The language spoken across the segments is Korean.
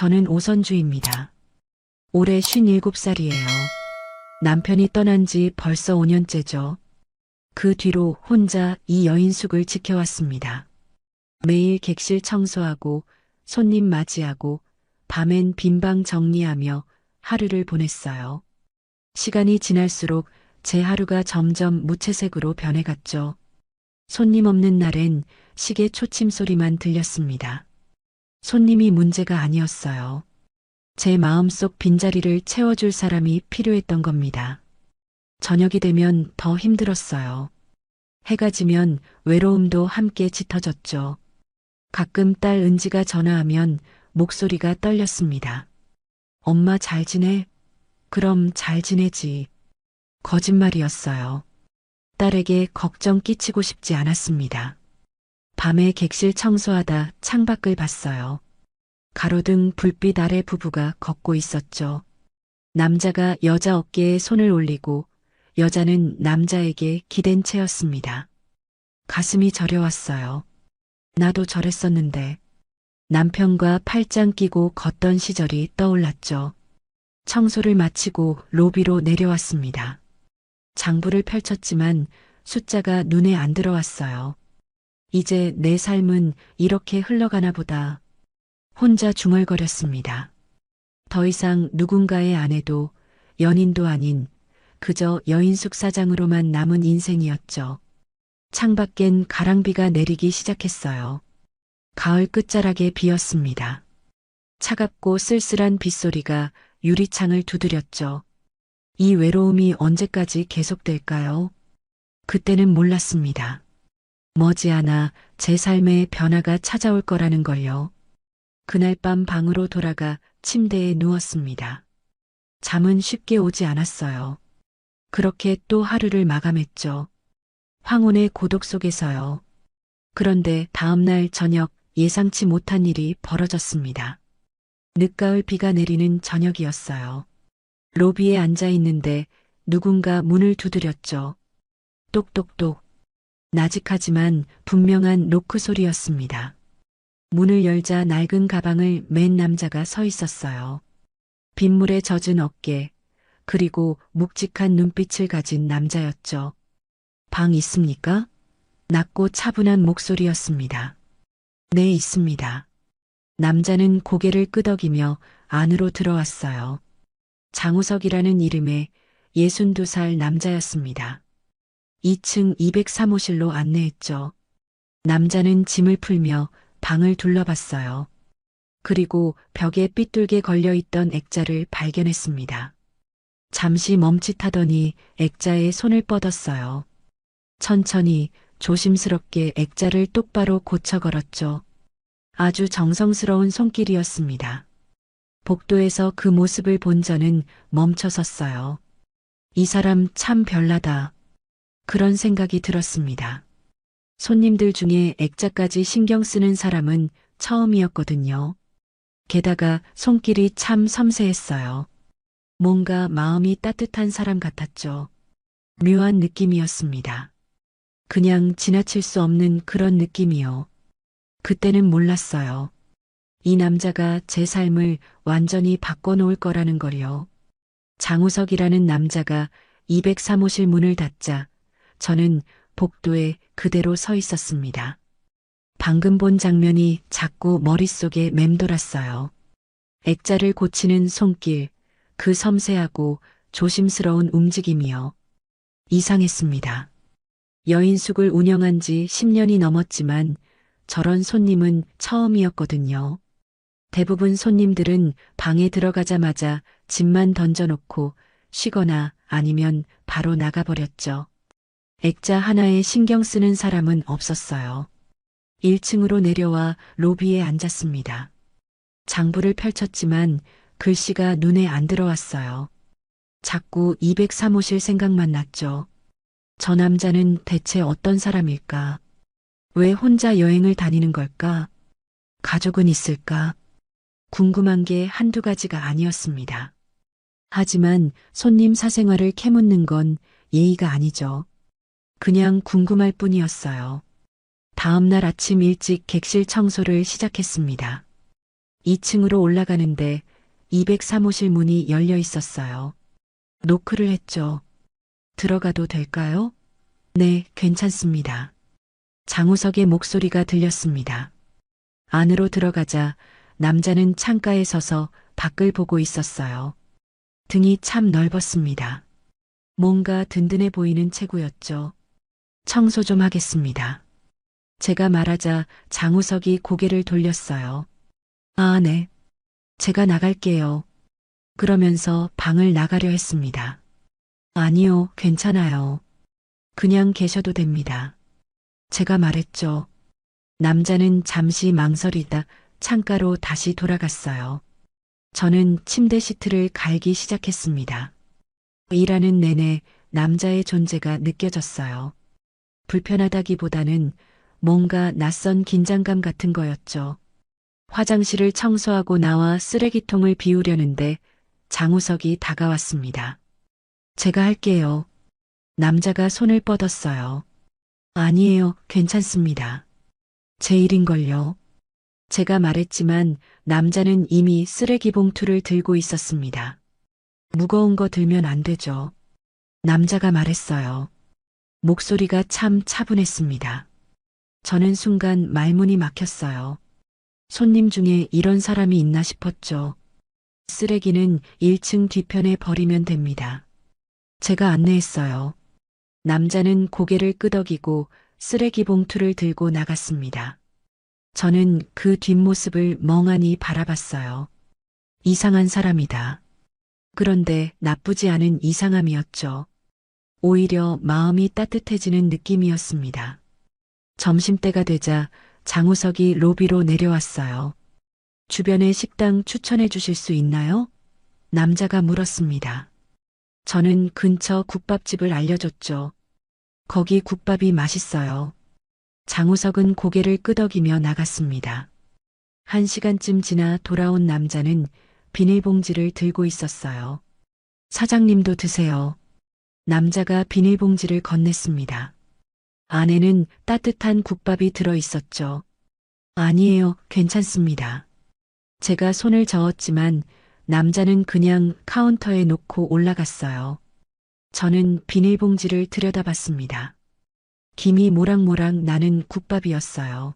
저는 오선주입니다. 올해 57살이에요. 남편이 떠난 지 벌써 5년째죠. 그 뒤로 혼자 이 여인숙을 지켜왔습니다. 매일 객실 청소하고 손님 맞이하고 밤엔 빈방 정리하며 하루를 보냈어요. 시간이 지날수록 제 하루가 점점 무채색으로 변해갔죠. 손님 없는 날엔 시계 초침 소리만 들렸습니다. 손님이 문제가 아니었어요. 제 마음속 빈자리를 채워줄 사람이 필요했던 겁니다. 저녁이 되면 더 힘들었어요. 해가 지면 외로움도 함께 짙어졌죠. 가끔 딸 은지가 전화하면 목소리가 떨렸습니다. 엄마 잘 지내? 그럼 잘 지내지. 거짓말이었어요. 딸에게 걱정 끼치고 싶지 않았습니다. 밤에 객실 청소하다 창밖을 봤어요. 가로등 불빛 아래 부부가 걷고 있었죠. 남자가 여자 어깨에 손을 올리고 여자는 남자에게 기댄 채였습니다. 가슴이 저려왔어요. 나도 저랬었는데 남편과 팔짱 끼고 걷던 시절이 떠올랐죠. 청소를 마치고 로비로 내려왔습니다. 장부를 펼쳤지만 숫자가 눈에 안 들어왔어요. 이제 내 삶은 이렇게 흘러가나 보다. 혼자 중얼거렸습니다. 더 이상 누군가의 아내도 연인도 아닌 그저 여인숙 사장으로만 남은 인생이었죠. 창밖엔 가랑비가 내리기 시작했어요. 가을 끝자락에 비었습니다. 차갑고 쓸쓸한 빗소리가 유리창을 두드렸죠. 이 외로움이 언제까지 계속될까요? 그때는 몰랐습니다. 머지않아 제 삶에 변화가 찾아올 거라는 걸요. 그날 밤 방으로 돌아가 침대에 누웠습니다. 잠은 쉽게 오지 않았어요. 그렇게 또 하루를 마감했죠. 황혼의 고독 속에서요. 그런데 다음날 저녁 예상치 못한 일이 벌어졌습니다. 늦가을 비가 내리는 저녁이었어요. 로비에 앉아 있는데 누군가 문을 두드렸죠. 똑똑똑. 나직하지만 분명한 노크 소리였습니다. 문을 열자 낡은 가방을 맨 남자가 서 있었어요. 빗물에 젖은 어깨, 그리고 묵직한 눈빛을 가진 남자였죠. 방 있습니까? 낮고 차분한 목소리였습니다. 네, 있습니다. 남자는 고개를 끄덕이며 안으로 들어왔어요. 장우석이라는 이름의 62살 남자였습니다. 2층 203호실로 안내했죠. 남자는 짐을 풀며 방을 둘러봤어요. 그리고 벽에 삐뚤게 걸려있던 액자를 발견했습니다. 잠시 멈칫하더니 액자에 손을 뻗었어요. 천천히 조심스럽게 액자를 똑바로 고쳐 걸었죠. 아주 정성스러운 손길이었습니다. 복도에서 그 모습을 본 저는 멈춰섰어요. 이 사람 참 별나다. 그런 생각이 들었습니다. 손님들 중에 액자까지 신경 쓰는 사람은 처음이었거든요. 게다가 손길이 참 섬세했어요. 뭔가 마음이 따뜻한 사람 같았죠. 묘한 느낌이었습니다. 그냥 지나칠 수 없는 그런 느낌이요. 그때는 몰랐어요. 이 남자가 제 삶을 완전히 바꿔놓을 거라는 걸요. 장우석이라는 남자가 203호실 문을 닫자 저는 복도에 그대로 서 있었습니다. 방금 본 장면이 자꾸 머릿속에 맴돌았어요. 액자를 고치는 손길, 그 섬세하고 조심스러운 움직임이요. 이상했습니다. 여인숙을 운영한 지 10년이 넘었지만 저런 손님은 처음이었거든요. 대부분 손님들은 방에 들어가자마자 짐만 던져놓고 쉬거나 아니면 바로 나가버렸죠. 액자 하나에 신경 쓰는 사람은 없었어요. 1층으로 내려와 로비에 앉았습니다. 장부를 펼쳤지만 글씨가 눈에 안 들어왔어요. 자꾸 203호실 생각만 났죠. 저 남자는 대체 어떤 사람일까? 왜 혼자 여행을 다니는 걸까? 가족은 있을까? 궁금한 게 한두 가지가 아니었습니다. 하지만 손님 사생활을 캐묻는 건 예의가 아니죠. 그냥 궁금할 뿐이었어요. 다음 날 아침 일찍 객실 청소를 시작했습니다. 2층으로 올라가는데 203호실 문이 열려 있었어요. 노크를 했죠. 들어가도 될까요? 네, 괜찮습니다. 장우석의 목소리가 들렸습니다. 안으로 들어가자 남자는 창가에 서서 밖을 보고 있었어요. 등이 참 넓었습니다. 뭔가 든든해 보이는 체구였죠. 청소 좀 하겠습니다. 제가 말하자 장우석이 고개를 돌렸어요. 아, 네. 제가 나갈게요. 그러면서 방을 나가려 했습니다. 아니요, 괜찮아요. 그냥 계셔도 됩니다. 제가 말했죠. 남자는 잠시 망설이다 창가로 다시 돌아갔어요. 저는 침대 시트를 갈기 시작했습니다. 일하는 내내 남자의 존재가 느껴졌어요. 불편하다기보다는 뭔가 낯선 긴장감 같은 거였죠. 화장실을 청소하고 나와 쓰레기통을 비우려는데 장우석이 다가왔습니다. 제가 할게요. 남자가 손을 뻗었어요. 아니에요, 괜찮습니다. 제 일인걸요. 제가 말했지만 남자는 이미 쓰레기 봉투를 들고 있었습니다. 무거운 거 들면 안 되죠. 남자가 말했어요. 목소리가 참 차분했습니다. 저는 순간 말문이 막혔어요. 손님 중에 이런 사람이 있나 싶었죠. 쓰레기는 1층 뒤편에 버리면 됩니다. 제가 안내했어요. 남자는 고개를 끄덕이고 쓰레기 봉투를 들고 나갔습니다. 저는 그 뒷모습을 멍하니 바라봤어요. 이상한 사람이다. 그런데 나쁘지 않은 이상함이었죠. 오히려 마음이 따뜻해지는 느낌이었습니다. 점심때가 되자 장우석이 로비로 내려왔어요. 주변에 식당 추천해 주실 수 있나요? 남자가 물었습니다. 저는 근처 국밥집을 알려줬죠. 거기 국밥이 맛있어요. 장우석은 고개를 끄덕이며 나갔습니다. 1시간쯤 지나 돌아온 남자는 비닐봉지를 들고 있었어요. 사장님도 드세요. 남자가 비닐봉지를 건넸습니다. 안에는 따뜻한 국밥이 들어 있었죠. 아니에요, 괜찮습니다. 제가 손을 저었지만 남자는 그냥 카운터에 놓고 올라갔어요. 저는 비닐봉지를 들여다봤습니다. 김이 모락모락 나는 국밥이었어요.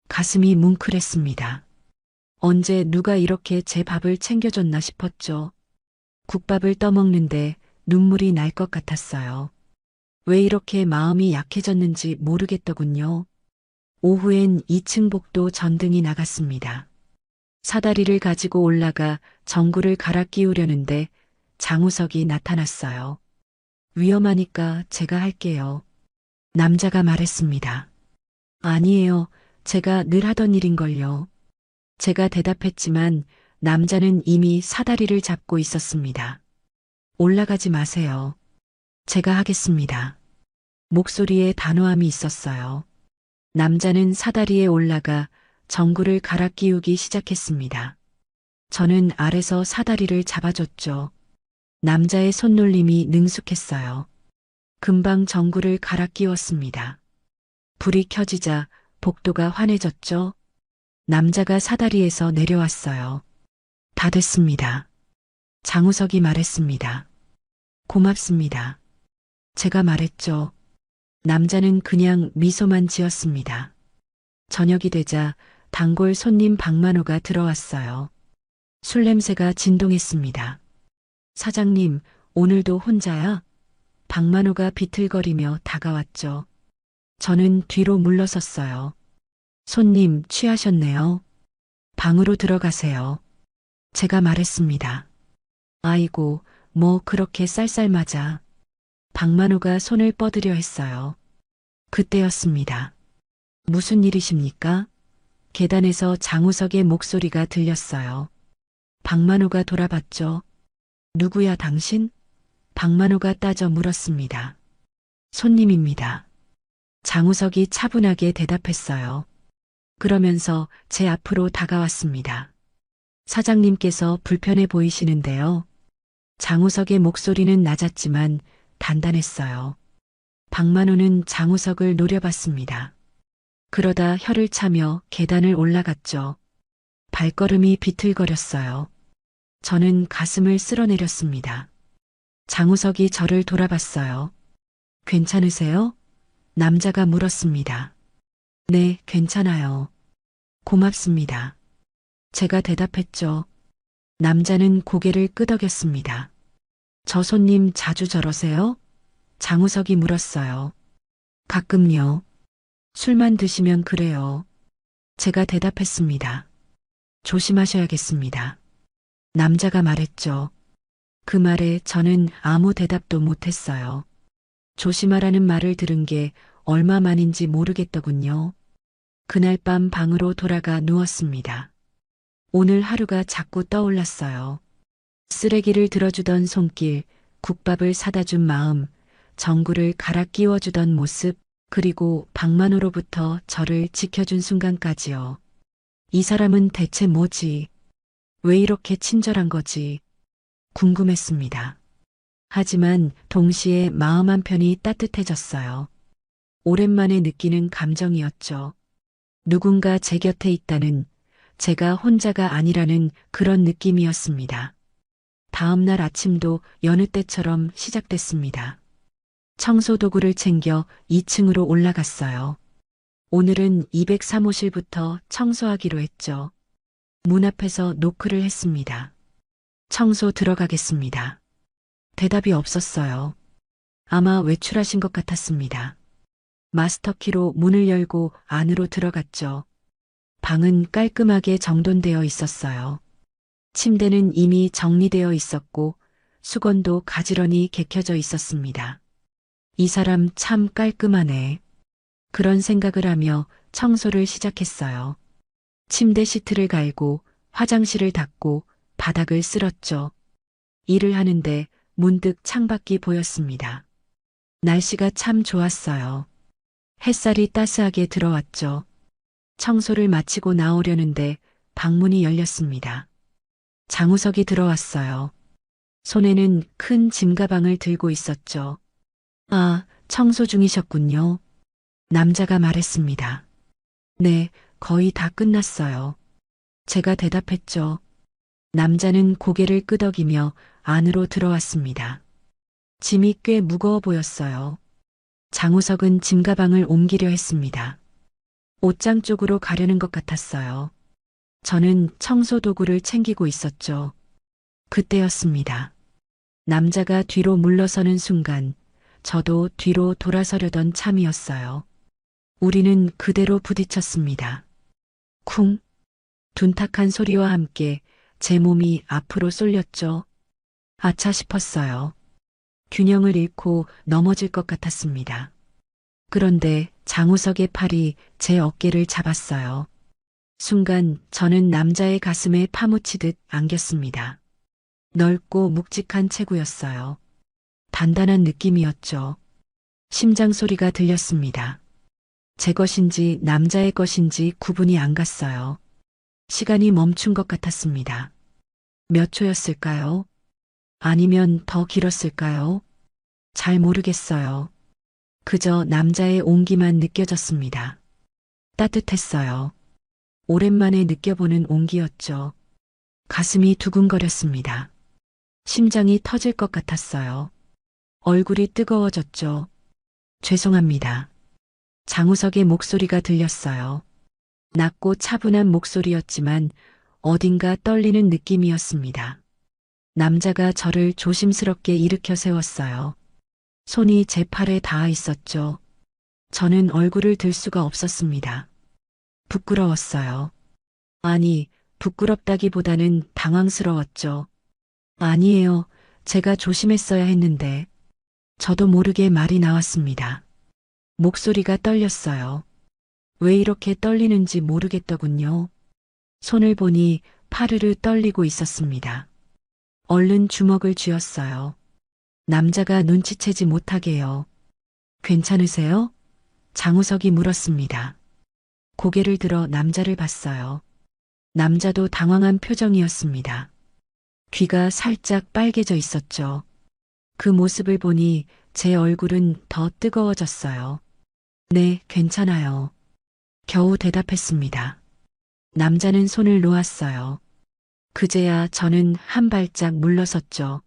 가슴이 뭉클했습니다. 언제 누가 이렇게 제 밥을 챙겨줬나 싶었죠. 국밥을 떠먹는데 눈물이 날 것 같았어요. 왜 이렇게 마음이 약해졌는지 모르겠더군요. 오후엔 2층 복도 전등이 나갔습니다. 사다리를 가지고 올라가 전구를 갈아 끼우려는데 장우석이 나타났어요. 위험하니까 제가 할게요. 남자가 말했습니다. 아니에요. 제가 늘 하던 일인걸요. 제가 대답했지만 남자는 이미 사다리를 잡고 있었습니다. 올라가지 마세요. 제가 하겠습니다. 목소리에 단호함이 있었어요. 남자는 사다리에 올라가 전구를 갈아 끼우기 시작했습니다. 저는 아래서 사다리를 잡아줬죠. 남자의 손놀림이 능숙했어요. 금방 전구를 갈아 끼웠습니다. 불이 켜지자 복도가 환해졌죠. 남자가 사다리에서 내려왔어요. 다 됐습니다. 장우석이 말했습니다. 고맙습니다. 제가 말했죠. 남자는 그냥 미소만 지었습니다. 저녁이 되자 단골 손님 박만호가 들어왔어요. 술 냄새가 진동했습니다. 사장님, 오늘도 혼자야? 박만호가 비틀거리며 다가왔죠. 저는 뒤로 물러섰어요. 손님, 취하셨네요. 방으로 들어가세요. 제가 말했습니다. 아이고, 뭐 그렇게 쌀쌀맞아. 박만호가 손을 뻗으려 했어요. 그때였습니다. 무슨 일이십니까? 계단에서 장우석의 목소리가 들렸어요. 박만호가 돌아봤죠. 누구야 당신? 박만호가 따져 물었습니다. 손님입니다. 장우석이 차분하게 대답했어요. 그러면서 제 앞으로 다가왔습니다. 사장님께서 불편해 보이시는데요. 장우석의 목소리는 낮았지만 단단했어요. 박만호는 장우석을 노려봤습니다. 그러다 혀를 차며 계단을 올라갔죠. 발걸음이 비틀거렸어요. 저는 가슴을 쓸어내렸습니다. 장우석이 저를 돌아봤어요. 괜찮으세요? 남자가 물었습니다. 네, 괜찮아요. 고맙습니다. 제가 대답했죠. 남자는 고개를 끄덕였습니다. 저 손님 자주 저러세요? 장우석이 물었어요. 가끔요. 술만 드시면 그래요. 제가 대답했습니다. 조심하셔야겠습니다. 남자가 말했죠. 그 말에 저는 아무 대답도 못했어요. 조심하라는 말을 들은 게 얼마만인지 모르겠더군요. 그날 밤 방으로 돌아가 누웠습니다. 오늘 하루가 자꾸 떠올랐어요. 쓰레기를 들어주던 손길, 국밥을 사다 준 마음, 전구를 갈아 끼워주던 모습, 그리고 박만호로부터 저를 지켜준 순간까지요. 이 사람은 대체 뭐지? 왜 이렇게 친절한 거지? 궁금했습니다. 하지만 동시에 마음 한편이 따뜻해졌어요. 오랜만에 느끼는 감정이었죠. 누군가 제 곁에 있다는, 제가 혼자가 아니라는 그런 느낌이었습니다. 다음 날 아침도 여느 때처럼 시작됐습니다. 청소 도구를 챙겨 2층으로 올라갔어요. 오늘은 203호실부터 청소하기로 했죠. 문 앞에서 노크를 했습니다. 청소 들어가겠습니다. 대답이 없었어요. 아마 외출하신 것 같았습니다. 마스터키로 문을 열고 안으로 들어갔죠. 방은 깔끔하게 정돈되어 있었어요. 침대는 이미 정리되어 있었고 수건도 가지런히 개켜져 있었습니다. 이 사람 참 깔끔하네. 그런 생각을 하며 청소를 시작했어요. 침대 시트를 갈고 화장실을 닦고 바닥을 쓸었죠. 일을 하는데 문득 창밖이 보였습니다. 날씨가 참 좋았어요. 햇살이 따스하게 들어왔죠. 청소를 마치고 나오려는데 방문이 열렸습니다. 장우석이 들어왔어요. 손에는 큰 짐가방을 들고 있었죠. 아, 청소 중이셨군요. 남자가 말했습니다. 네, 거의 다 끝났어요. 제가 대답했죠. 남자는 고개를 끄덕이며 안으로 들어왔습니다. 짐이 꽤 무거워 보였어요. 장우석은 짐가방을 옮기려 했습니다. 옷장 쪽으로 가려는 것 같았어요. 저는 청소 도구를 챙기고 있었죠. 그때였습니다. 남자가 뒤로 물러서는 순간 저도 뒤로 돌아서려던 참이었어요. 우리는 그대로 부딪혔습니다. 쿵! 둔탁한 소리와 함께 제 몸이 앞으로 쏠렸죠. 아차 싶었어요. 균형을 잃고 넘어질 것 같았습니다. 그런데 장우석의 팔이 제 어깨를 잡았어요. 순간 저는 남자의 가슴에 파묻히듯 안겼습니다. 넓고 묵직한 체구였어요. 단단한 느낌이었죠. 심장 소리가 들렸습니다. 제 것인지 남자의 것인지 구분이 안 갔어요. 시간이 멈춘 것 같았습니다. 몇 초였을까요? 아니면 더 길었을까요? 잘 모르겠어요. 그저 남자의 온기만 느껴졌습니다. 따뜻했어요. 오랜만에 느껴보는 온기였죠. 가슴이 두근거렸습니다. 심장이 터질 것 같았어요. 얼굴이 뜨거워졌죠. 죄송합니다. 장우석의 목소리가 들렸어요. 낮고 차분한 목소리였지만 어딘가 떨리는 느낌이었습니다. 남자가 저를 조심스럽게 일으켜 세웠어요. 손이 제 팔에 닿아 있었죠. 저는 얼굴을 들 수가 없었습니다. 부끄러웠어요. 아니, 부끄럽다기보다는 당황스러웠죠. 아니에요. 제가 조심했어야 했는데. 저도 모르게 말이 나왔습니다. 목소리가 떨렸어요. 왜 이렇게 떨리는지 모르겠더군요. 손을 보니 파르르 떨리고 있었습니다. 얼른 주먹을 쥐었어요. 남자가 눈치채지 못하게요. 괜찮으세요? 장우석이 물었습니다. 고개를 들어 남자를 봤어요. 남자도 당황한 표정이었습니다. 귀가 살짝 빨개져 있었죠. 그 모습을 보니 제 얼굴은 더 뜨거워졌어요. 네, 괜찮아요. 겨우 대답했습니다. 남자는 손을 놓았어요. 그제야 저는 한 발짝 물러섰죠.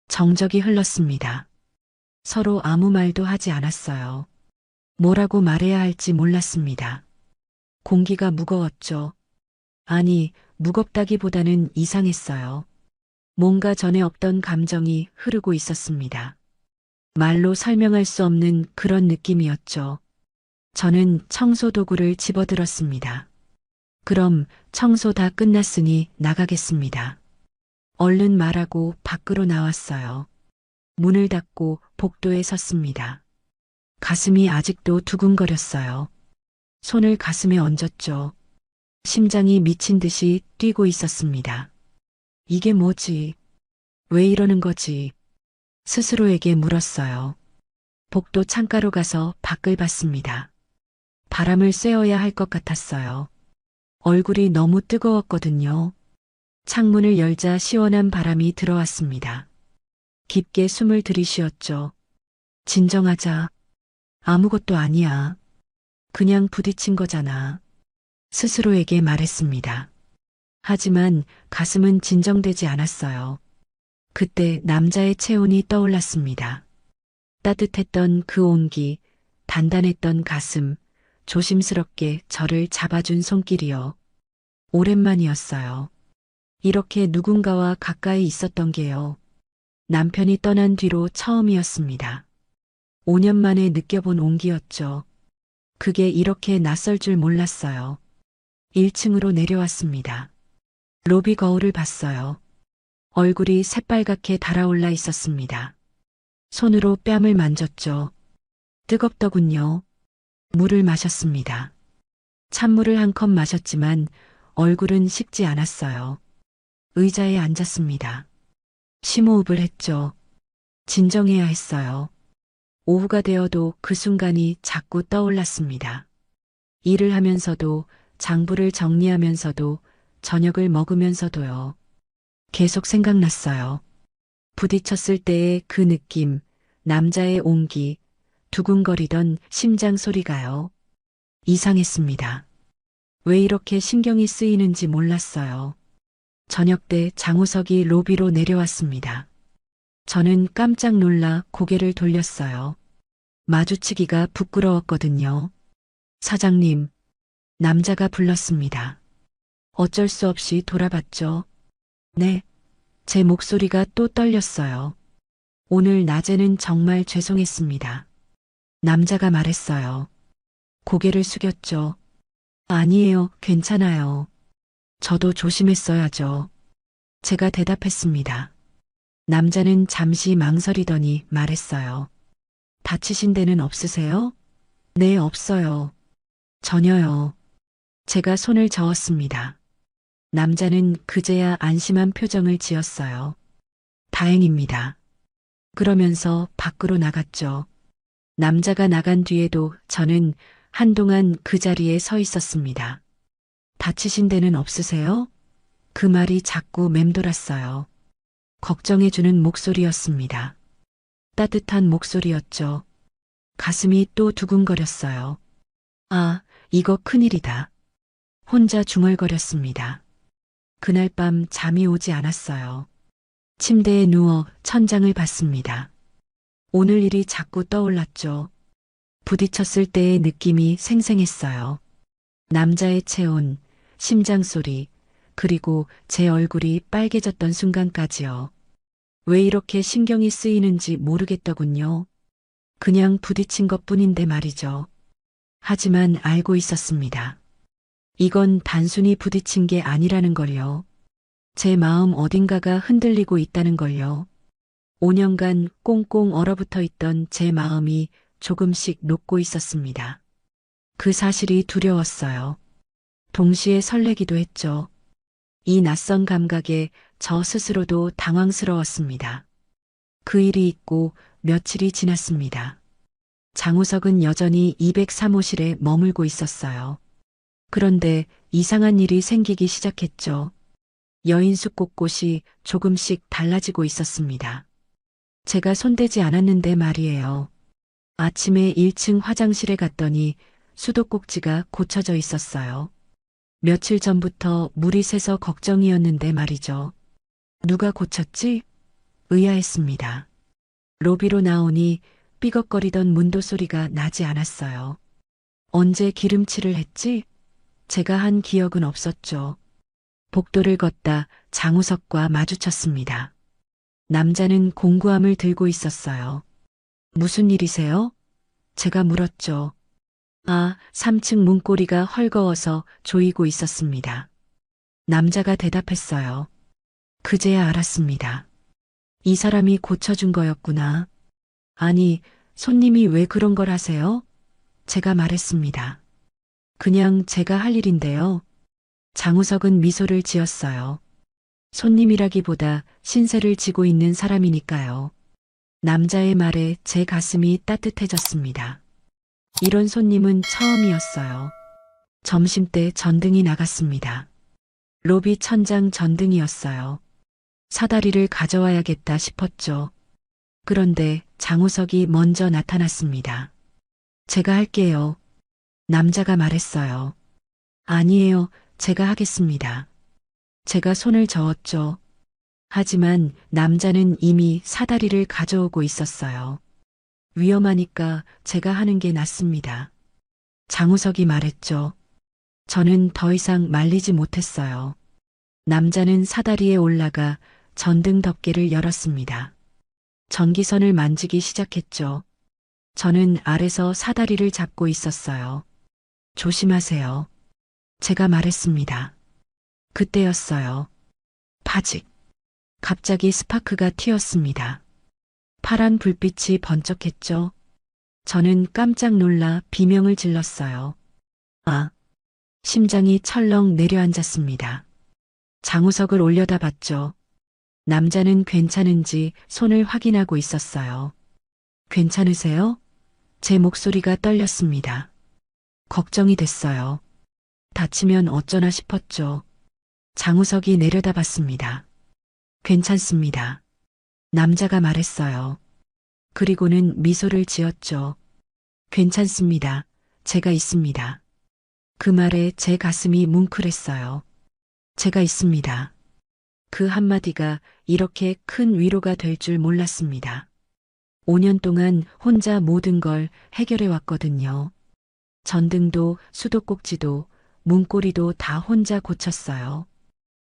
정적이 흘렀습니다. 서로 아무 말도 하지 않았어요. 뭐라고 말해야 할지 몰랐습니다. 공기가 무거웠죠. 아니, 무겁다기보다는 이상했어요. 뭔가 전에 없던 감정이 흐르고 있었습니다. 말로 설명할 수 없는 그런 느낌이었죠. 저는 청소 도구를 집어들었습니다. 그럼 청소 다 끝났으니 나가겠습니다. 얼른 말하고 밖으로 나왔어요. 문을 닫고 복도에 섰습니다. 가슴이 아직도 두근거렸어요. 손을 가슴에 얹었죠. 심장이 미친 듯이 뛰고 있었습니다. 이게 뭐지? 왜 이러는 거지? 스스로에게 물었어요. 복도 창가로 가서 밖을 봤습니다. 바람을 쐬어야 할 것 같았어요. 얼굴이 너무 뜨거웠거든요. 창문을 열자 시원한 바람이 들어왔습니다. 깊게 숨을 들이쉬었죠. 진정하자. 아무것도 아니야. 그냥 부딪힌 거잖아. 스스로에게 말했습니다. 하지만 가슴은 진정되지 않았어요. 그때 남자의 체온이 떠올랐습니다. 따뜻했던 그 온기, 단단했던 가슴, 조심스럽게 저를 잡아준 손길이요. 오랜만이었어요. 이렇게 누군가와 가까이 있었던 게요. 남편이 떠난 뒤로 처음이었습니다. 5년 만에 느껴본 온기였죠. 그게 이렇게 낯설 줄 몰랐어요. 1층으로 내려왔습니다. 로비 거울을 봤어요. 얼굴이 새빨갛게 달아올라 있었습니다. 손으로 뺨을 만졌죠. 뜨겁더군요. 물을 마셨습니다. 찬물을 한 컵 마셨지만 얼굴은 식지 않았어요. 의자에 앉았습니다. 심호흡을 했죠. 진정해야 했어요. 오후가 되어도 그 순간이 자꾸 떠올랐습니다. 일을 하면서도, 장부를 정리하면서도, 저녁을 먹으면서도요. 계속 생각났어요. 부딪혔을 때의 그 느낌, 남자의 온기, 두근거리던 심장 소리가요. 이상했습니다. 왜 이렇게 신경이 쓰이는지 몰랐어요. 저녁 때 장우석이 로비로 내려왔습니다. 저는 깜짝 놀라 고개를 돌렸어요. 마주치기가 부끄러웠거든요. 사장님, 남자가 불렀습니다. 어쩔 수 없이 돌아봤죠. 네, 제 목소리가 또 떨렸어요. 오늘 낮에는 정말 죄송했습니다. 남자가 말했어요. 고개를 숙였죠. 아니에요, 괜찮아요. 저도 조심했어야죠. 제가 대답했습니다. 남자는 잠시 망설이더니 말했어요. 다치신 데는 없으세요? 네, 없어요. 전혀요. 제가 손을 저었습니다. 남자는 그제야 안심한 표정을 지었어요. 다행입니다. 그러면서 밖으로 나갔죠. 남자가 나간 뒤에도 저는 한동안 그 자리에 서 있었습니다. 다치신 데는 없으세요? 그 말이 자꾸 맴돌았어요. 걱정해주는 목소리였습니다. 따뜻한 목소리였죠. 가슴이 또 두근거렸어요. 아, 이거 큰일이다. 혼자 중얼거렸습니다. 그날 밤 잠이 오지 않았어요. 침대에 누워 천장을 봤습니다. 오늘 일이 자꾸 떠올랐죠. 부딪혔을 때의 느낌이 생생했어요. 남자의 체온, 심장 소리, 그리고 제 얼굴이 빨개졌던 순간까지요. 왜 이렇게 신경이 쓰이는지 모르겠더군요. 그냥 부딪힌 것뿐인데 말이죠. 하지만 알고 있었습니다. 이건 단순히 부딪힌 게 아니라는 걸요. 제 마음 어딘가가 흔들리고 있다는 걸요. 5년간 꽁꽁 얼어붙어 있던 제 마음이 조금씩 녹고 있었습니다. 그 사실이 두려웠어요. 동시에 설레기도 했죠. 이 낯선 감각에 저 스스로도 당황스러웠습니다. 그 일이 있고 며칠이 지났습니다. 장우석은 여전히 203호실에 머물고 있었어요. 그런데 이상한 일이 생기기 시작했죠. 여인숙 곳곳이 조금씩 달라지고 있었습니다. 제가 손대지 않았는데 말이에요. 아침에 1층 화장실에 갔더니 수도꼭지가 고쳐져 있었어요. 며칠 전부터 물이 새서 걱정이었는데 말이죠. 누가 고쳤지? 의아했습니다. 로비로 나오니 삐걱거리던 문도 소리가 나지 않았어요. 언제 기름칠을 했지? 제가 한 기억은 없었죠. 복도를 걷다 장우석과 마주쳤습니다. 남자는 공구함을 들고 있었어요. 무슨 일이세요? 제가 물었죠. 3층 문고리가 헐거워서 조이고 있었습니다. 남자가 대답했어요. 그제야 알았습니다. 이 사람이 고쳐준 거였구나. 아니, 손님이 왜 그런 걸 하세요? 제가 말했습니다. 그냥 제가 할 일인데요. 장우석은 미소를 지었어요. 손님이라기보다 신세를 지고 있는 사람이니까요. 남자의 말에 제 가슴이 따뜻해졌습니다. 이런 손님은 처음이었어요. 점심때 전등이 나갔습니다. 로비 천장 전등이었어요. 사다리를 가져와야겠다 싶었죠. 그런데 장우석이 먼저 나타났습니다. 제가 할게요. 남자가 말했어요. 아니에요. 제가 하겠습니다. 제가 손을 저었죠. 하지만 남자는 이미 사다리를 가져오고 있었어요. 위험하니까 제가 하는 게 낫습니다. 장우석이 말했죠. 저는 더 이상 말리지 못했어요. 남자는 사다리에 올라가 전등 덮개를 열었습니다. 전기선을 만지기 시작했죠. 저는 아래서 사다리를 잡고 있었어요. 조심하세요. 제가 말했습니다. 그때였어요. 파직. 갑자기 스파크가 튀었습니다. 파란 불빛이 번쩍했죠. 저는 깜짝 놀라 비명을 질렀어요. 심장이 철렁 내려앉았습니다. 장우석을 올려다봤죠. 남자는 괜찮은지 손을 확인하고 있었어요. 괜찮으세요? 제 목소리가 떨렸습니다. 걱정이 됐어요. 다치면 어쩌나 싶었죠. 장우석이 내려다봤습니다. 괜찮습니다. 남자가 말했어요. 그리고는 미소를 지었죠. 괜찮습니다. 제가 있습니다. 그 말에 제 가슴이 뭉클했어요. 제가 있습니다. 그 한마디가 이렇게 큰 위로가 될 줄 몰랐습니다. 5년 동안 혼자 모든 걸 해결해 왔거든요. 전등도 수도꼭지도 문고리도 다 혼자 고쳤어요.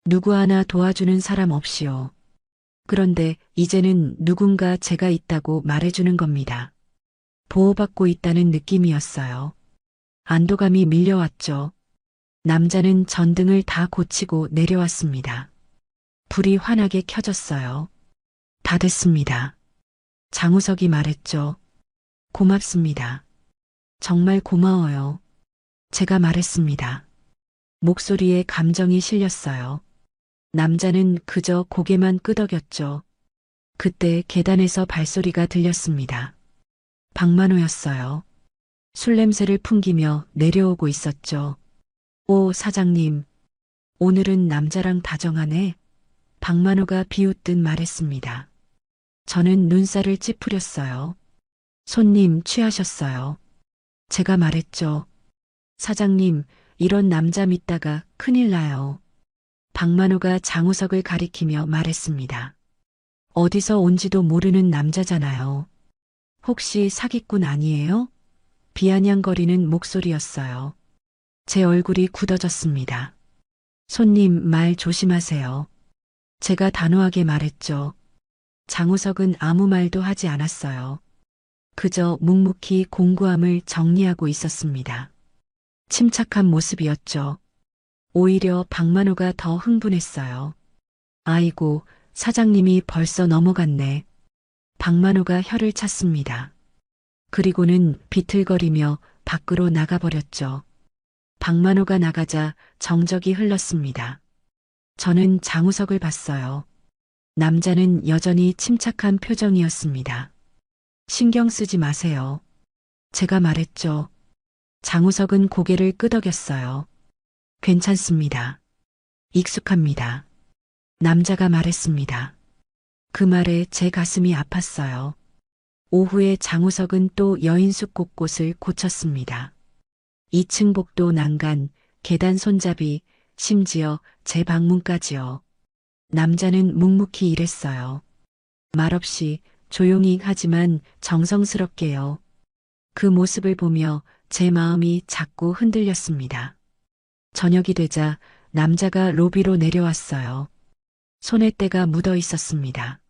누구 하나 도와주는 사람 없이요. 그런데 이제는 누군가 제가 있다고 말해주는 겁니다. 보호받고 있다는 느낌이었어요. 안도감이 밀려왔죠. 남자는 전등을 다 고치고 내려왔습니다. 불이 환하게 켜졌어요. 다 됐습니다. 장우석이 말했죠. 고맙습니다. 정말 고마워요. 제가 말했습니다. 목소리에 감정이 실렸어요. 남자는 그저 고개만 끄덕였죠. 그때 계단에서 발소리가 들렸습니다. 박만호였어요. 술 냄새를 풍기며 내려오고 있었죠. 오, 사장님. 오늘은 남자랑 다정하네. 박만호가 비웃듯 말했습니다. 저는 눈살을 찌푸렸어요. 손님 취하셨어요. 제가 말했죠. 사장님, 이런 남자 믿다가 큰일 나요. 박만호가 장우석을 가리키며 말했습니다. 어디서 온지도 모르는 남자잖아요. 혹시 사기꾼 아니에요? 비아냥거리는 목소리였어요. 제 얼굴이 굳어졌습니다. 손님 말 조심하세요. 제가 단호하게 말했죠. 장우석은 아무 말도 하지 않았어요. 그저 묵묵히 공구함을 정리하고 있었습니다. 침착한 모습이었죠. 오히려 박만호가 더 흥분했어요. 아이고, 사장님이 벌써 넘어갔네. 박만호가 혀를 찼습니다. 그리고는 비틀거리며 밖으로 나가버렸죠. 박만호가 나가자 정적이 흘렀습니다. 저는 장우석을 봤어요. 남자는 여전히 침착한 표정이었습니다. 신경 쓰지 마세요. 제가 말했죠. 장우석은 고개를 끄덕였어요. 괜찮습니다. 익숙합니다. 남자가 말했습니다. 그 말에 제 가슴이 아팠어요. 오후에 장우석은 또 여인숙 곳곳을 고쳤습니다. 2층 복도 난간, 계단 손잡이, 심지어 제 방문까지요. 남자는 묵묵히 일했어요. 말없이 조용히 하지만 정성스럽게요. 그 모습을 보며 제 마음이 자꾸 흔들렸습니다. 저녁이 되자 남자가 로비로 내려왔어요. 손에 때가 묻어 있었습니다.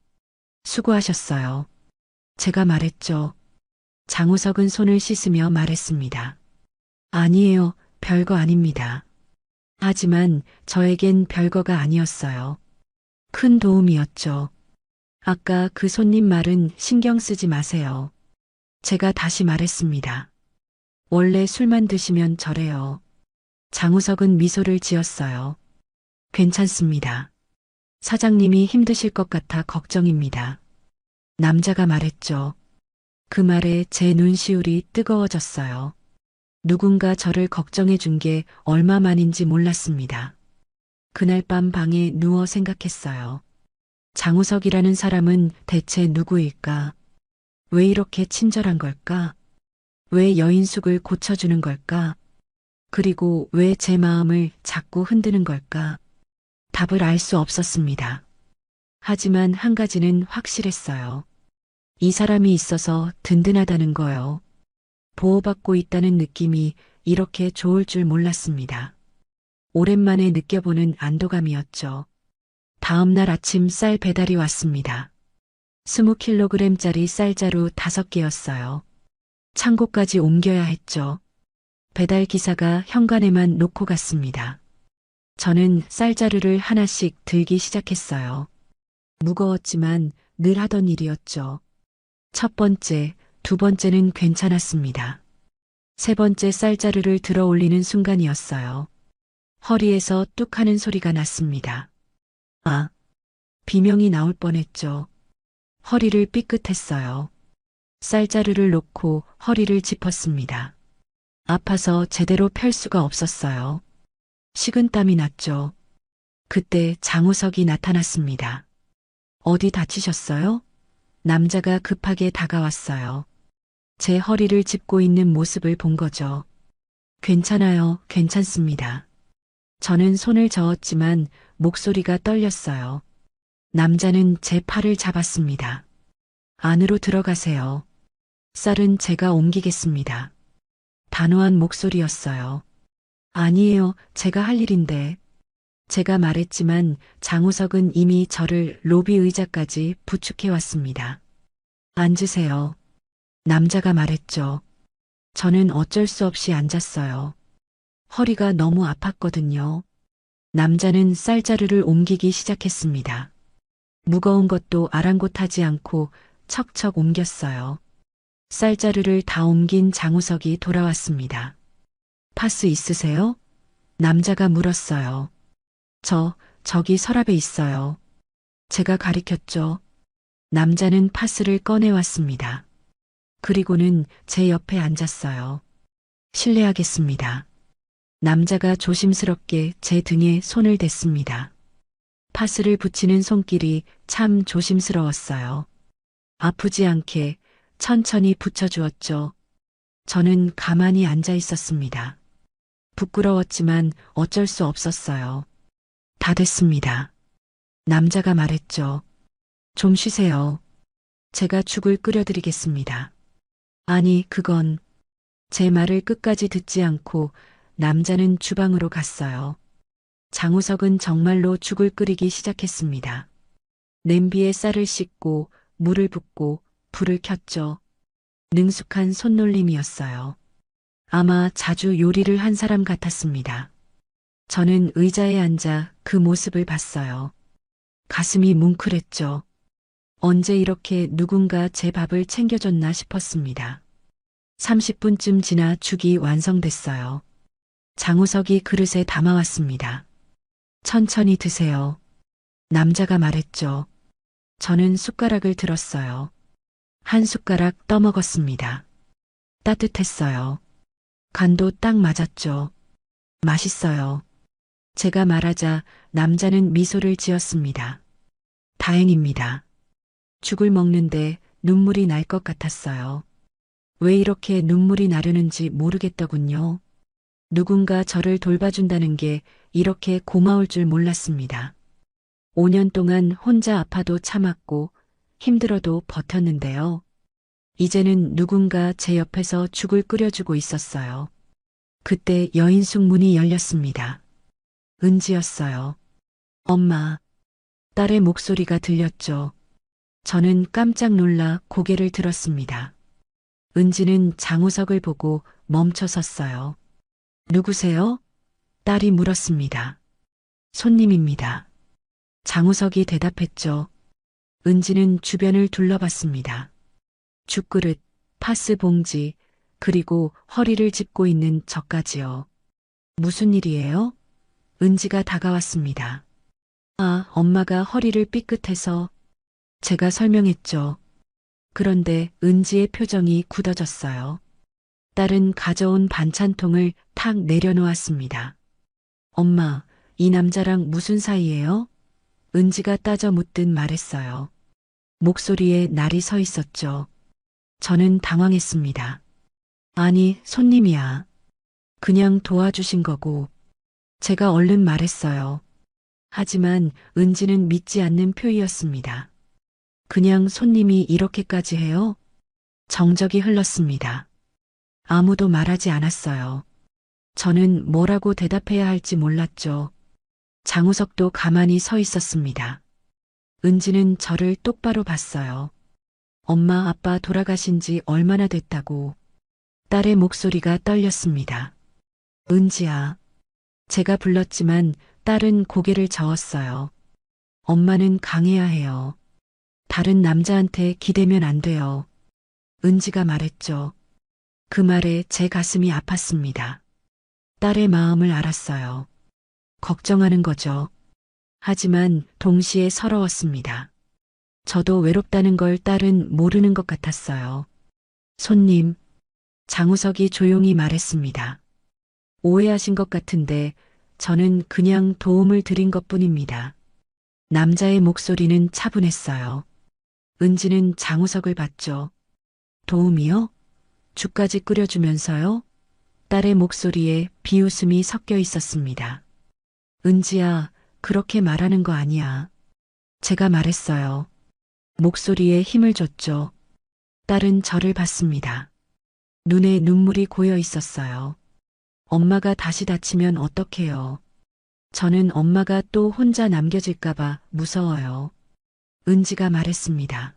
수고하셨어요. 제가 말했죠. 장우석은 손을 씻으며 말했습니다. 아니에요, 별거 아닙니다. 하지만 저에겐 별거가 아니었어요. 큰 도움이었죠. 아까 그 손님 말은 신경 쓰지 마세요. 제가 다시 말했습니다. 원래 술만 드시면 저래요. 장우석은 미소를 지었어요. 괜찮습니다. 사장님이 힘드실 것 같아 걱정입니다. 남자가 말했죠. 그 말에 제 눈시울이 뜨거워졌어요. 누군가 저를 걱정해 준 게 얼마만인지 몰랐습니다. 그날 밤 방에 누워 생각했어요. 장우석이라는 사람은 대체 누구일까? 왜 이렇게 친절한 걸까? 왜 여인숙을 고쳐주는 걸까? 그리고 왜 제 마음을 자꾸 흔드는 걸까? 답을 알 수 없었습니다. 하지만 한 가지는 확실했어요. 이 사람이 있어서 든든하다는 거요. 보호받고 있다는 느낌이 이렇게 좋을 줄 몰랐습니다. 오랜만에 느껴보는 안도감이었죠. 다음 날 아침 쌀 배달이 왔습니다. 20kg짜리 쌀자루 5개였어요. 창고까지 옮겨야 했죠. 배달 기사가 현관에만 놓고 갔습니다. 저는 쌀자루를 하나씩 들기 시작했어요. 무거웠지만 늘 하던 일이었죠. 첫 번째, 두 번째는 괜찮았습니다. 세 번째 쌀자루를 들어 올리는 순간이었어요. 허리에서 뚝 하는 소리가 났습니다. 아, 비명이 나올 뻔했죠. 허리를 삐끗했어요. 쌀자루를 놓고 허리를 짚었습니다. 아파서 제대로 펼 수가 없었어요. 식은땀이 났죠. 그때 장우석이 나타났습니다. 어디 다치셨어요? 남자가 급하게 다가왔어요. 제 허리를 짚고 있는 모습을 본 거죠. 괜찮아요, 괜찮습니다. 저는 손을 저었지만 목소리가 떨렸어요. 남자는 제 팔을 잡았습니다. 안으로 들어가세요. 쌀은 제가 옮기겠습니다. 단호한 목소리였어요. 아니에요, 제가 할 일인데. 제가 말했지만 장우석은 이미 저를 로비 의자까지 부축해 왔습니다. 앉으세요. 남자가 말했죠. 저는 어쩔 수 없이 앉았어요. 허리가 너무 아팠거든요. 남자는 쌀자루를 옮기기 시작했습니다. 무거운 것도 아랑곳하지 않고 척척 옮겼어요. 쌀자루를 다 옮긴 장우석이 돌아왔습니다. 파스 있으세요? 남자가 물었어요. 저기 서랍에 있어요. 제가 가리켰죠. 남자는 파스를 꺼내왔습니다. 그리고는 제 옆에 앉았어요. 실례하겠습니다. 남자가 조심스럽게 제 등에 손을 댔습니다. 파스를 붙이는 손길이 참 조심스러웠어요. 아프지 않게 천천히 붙여주었죠. 저는 가만히 앉아 있었습니다. 부끄러웠지만 어쩔 수 없었어요. 다 됐습니다. 남자가 말했죠. 좀 쉬세요. 제가 죽을 끓여드리겠습니다. 아니, 그건 제 말을 끝까지 듣지 않고 남자는 주방으로 갔어요. 장우석은 정말로 죽을 끓이기 시작했습니다. 냄비에 쌀을 씻고 물을 붓고 불을 켰죠. 능숙한 손놀림이었어요. 아마 자주 요리를 한 사람 같았습니다. 저는 의자에 앉아 그 모습을 봤어요. 가슴이 뭉클했죠. 언제 이렇게 누군가 제 밥을 챙겨줬나 싶었습니다. 30분쯤 지나 죽이 완성됐어요. 장우석이 그릇에 담아왔습니다. 천천히 드세요. 남자가 말했죠. 저는 숟가락을 들었어요. 한 숟가락 떠먹었습니다. 따뜻했어요. 간도 딱 맞았죠. 맛있어요. 제가 말하자 남자는 미소를 지었습니다. 다행입니다. 죽을 먹는데 눈물이 날 것 같았어요. 왜 이렇게 눈물이 나려는지 모르겠더군요. 누군가 저를 돌봐준다는 게 이렇게 고마울 줄 몰랐습니다. 5년 동안 혼자 아파도 참았고 힘들어도 버텼는데요. 이제는 누군가 제 옆에서 죽을 끓여주고 있었어요. 그때 여인숙 문이 열렸습니다. 은지였어요. 엄마, 딸의 목소리가 들렸죠. 저는 깜짝 놀라 고개를 들었습니다. 은지는 장우석을 보고 멈춰 섰어요. 누구세요? 딸이 물었습니다. 손님입니다. 장우석이 대답했죠. 은지는 주변을 둘러봤습니다. 죽그릇, 파스 봉지, 그리고 허리를 짚고 있는 저까지요. 무슨 일이에요? 은지가 다가왔습니다. 아, 엄마가 허리를 삐끗해서 제가 설명했죠. 그런데 은지의 표정이 굳어졌어요. 딸은 가져온 반찬통을 탁 내려놓았습니다. 엄마, 이 남자랑 무슨 사이예요? 은지가 따져 묻듯 말했어요. 목소리에 날이 서 있었죠. 저는 당황했습니다. 아니, 손님이야. 그냥 도와주신 거고. 제가 얼른 말했어요. 하지만 은지는 믿지 않는 표이었습니다. 그냥 손님이 이렇게까지 해요? 정적이 흘렀습니다. 아무도 말하지 않았어요. 저는 뭐라고 대답해야 할지 몰랐죠. 장우석도 가만히 서 있었습니다. 은지는 저를 똑바로 봤어요. 엄마, 아빠 돌아가신 지 얼마나 됐다고. 딸의 목소리가 떨렸습니다. 은지야. 제가 불렀지만 딸은 고개를 저었어요. 엄마는 강해야 해요. 다른 남자한테 기대면 안 돼요. 은지가 말했죠. 그 말에 제 가슴이 아팠습니다. 딸의 마음을 알았어요. 걱정하는 거죠. 하지만 동시에 서러웠습니다. 저도 외롭다는 걸 딸은 모르는 것 같았어요. 손님, 장우석이 조용히 말했습니다. 오해하신 것 같은데 저는 그냥 도움을 드린 것뿐입니다. 남자의 목소리는 차분했어요. 은지는 장우석을 봤죠. 도움이요? 죽까지 끓여주면서요? 딸의 목소리에 비웃음이 섞여 있었습니다. 은지야, 그렇게 말하는 거 아니야. 제가 말했어요. 목소리에 힘을 줬죠. 딸은 저를 봤습니다. 눈에 눈물이 고여 있었어요. 엄마가 다시 다치면 어떡해요. 저는 엄마가 또 혼자 남겨질까봐 무서워요. 은지가 말했습니다.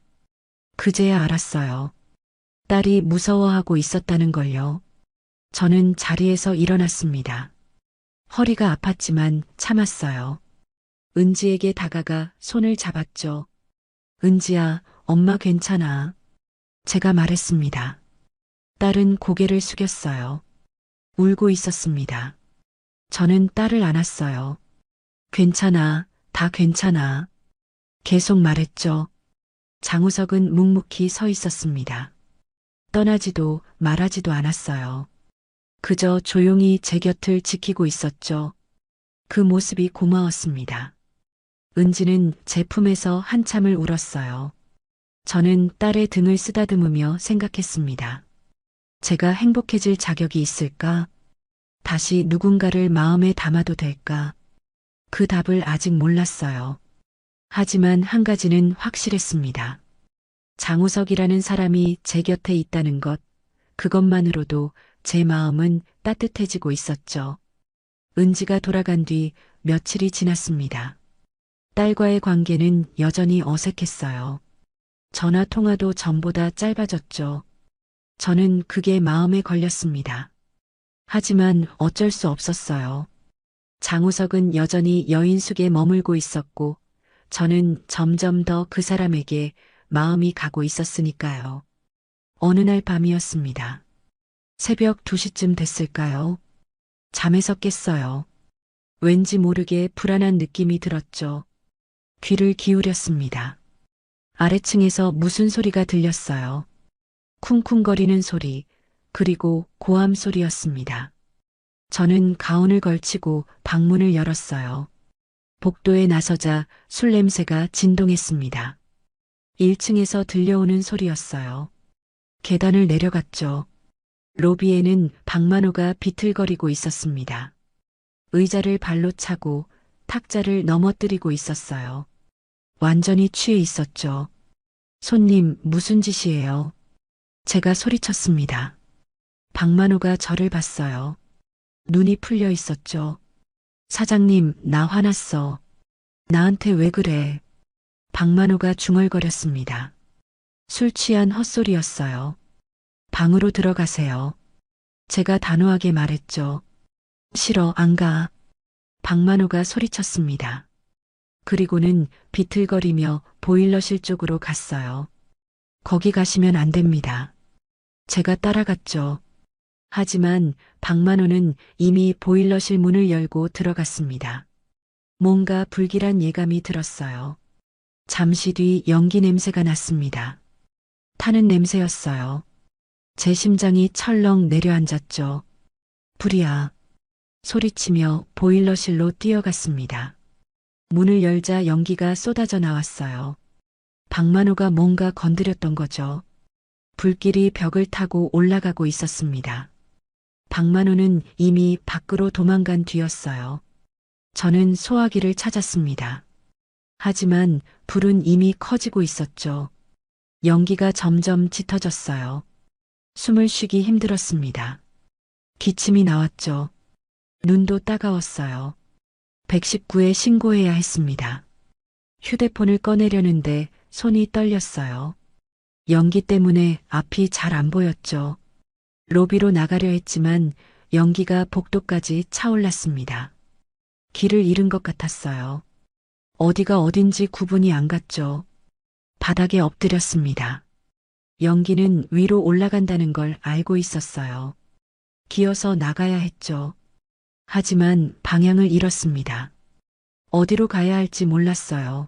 그제야 알았어요. 딸이 무서워하고 있었다는 걸요. 저는 자리에서 일어났습니다. 허리가 아팠지만 참았어요. 은지에게 다가가 손을 잡았죠. 은지야, 엄마 괜찮아. 제가 말했습니다. 딸은 고개를 숙였어요. 울고 있었습니다. 저는 딸을 안았어요. 괜찮아, 다 괜찮아. 계속 말했죠. 장우석은 묵묵히 서 있었습니다. 떠나지도 말하지도 않았어요. 그저 조용히 제 곁을 지키고 있었죠. 그 모습이 고마웠습니다. 은지는 제 품에서 한참을 울었어요. 저는 딸의 등을 쓰다듬으며 생각했습니다. 제가 행복해질 자격이 있을까? 다시 누군가를 마음에 담아도 될까? 그 답을 아직 몰랐어요. 하지만 한 가지는 확실했습니다. 장우석이라는 사람이 제 곁에 있다는 것, 그것만으로도 제 마음은 따뜻해지고 있었죠. 은지가 돌아간 뒤 며칠이 지났습니다. 딸과의 관계는 여전히 어색했어요. 전화 통화도 전보다 짧아졌죠. 저는 그게 마음에 걸렸습니다. 하지만 어쩔 수 없었어요. 장우석은 여전히 여인숙에 머물고 있었고, 저는 점점 더 그 사람에게 마음이 가고 있었으니까요. 어느 날 밤이었습니다. 새벽 2시쯤 됐을까요? 잠에서 깼어요. 왠지 모르게 불안한 느낌이 들었죠. 귀를 기울였습니다. 아래층에서 무슨 소리가 들렸어요. 쿵쿵거리는 소리, 그리고 고함 소리였습니다. 저는 가운을 걸치고 방문을 열었어요. 복도에 나서자 술 냄새가 진동했습니다. 1층에서 들려오는 소리였어요. 계단을 내려갔죠. 로비에는 박만호가 비틀거리고 있었습니다. 의자를 발로 차고 탁자를 넘어뜨리고 있었어요. 완전히 취해 있었죠. 손님, 무슨 짓이에요? 제가 소리쳤습니다. 박만호가 저를 봤어요. 눈이 풀려 있었죠. 사장님, 나 화났어. 나한테 왜 그래? 박만호가 중얼거렸습니다. 술 취한 헛소리였어요. 방으로 들어가세요. 제가 단호하게 말했죠. 싫어, 안 가. 박만호가 소리쳤습니다. 그리고는 비틀거리며 보일러실 쪽으로 갔어요. 거기 가시면 안 됩니다. 제가 따라갔죠. 하지만 박만호는 이미 보일러실 문을 열고 들어갔습니다. 뭔가 불길한 예감이 들었어요. 잠시 뒤 연기 냄새가 났습니다. 타는 냄새였어요. 제 심장이 철렁 내려앉았죠. 불이야. 소리치며 보일러실로 뛰어갔습니다. 문을 열자 연기가 쏟아져 나왔어요. 박만호가 뭔가 건드렸던 거죠. 불길이 벽을 타고 올라가고 있었습니다. 박만호는 이미 밖으로 도망간 뒤였어요. 저는 소화기를 찾았습니다. 하지만 불은 이미 커지고 있었죠. 연기가 점점 짙어졌어요. 숨을 쉬기 힘들었습니다. 기침이 나왔죠. 눈도 따가웠어요. 119에 신고해야 했습니다. 휴대폰을 꺼내려는데 손이 떨렸어요. 연기 때문에 앞이 잘 안 보였죠. 로비로 나가려 했지만 연기가 복도까지 차올랐습니다. 길을 잃은 것 같았어요. 어디가 어딘지 구분이 안 갔죠. 바닥에 엎드렸습니다. 연기는 위로 올라간다는 걸 알고 있었어요. 기어서 나가야 했죠. 하지만 방향을 잃었습니다. 어디로 가야 할지 몰랐어요.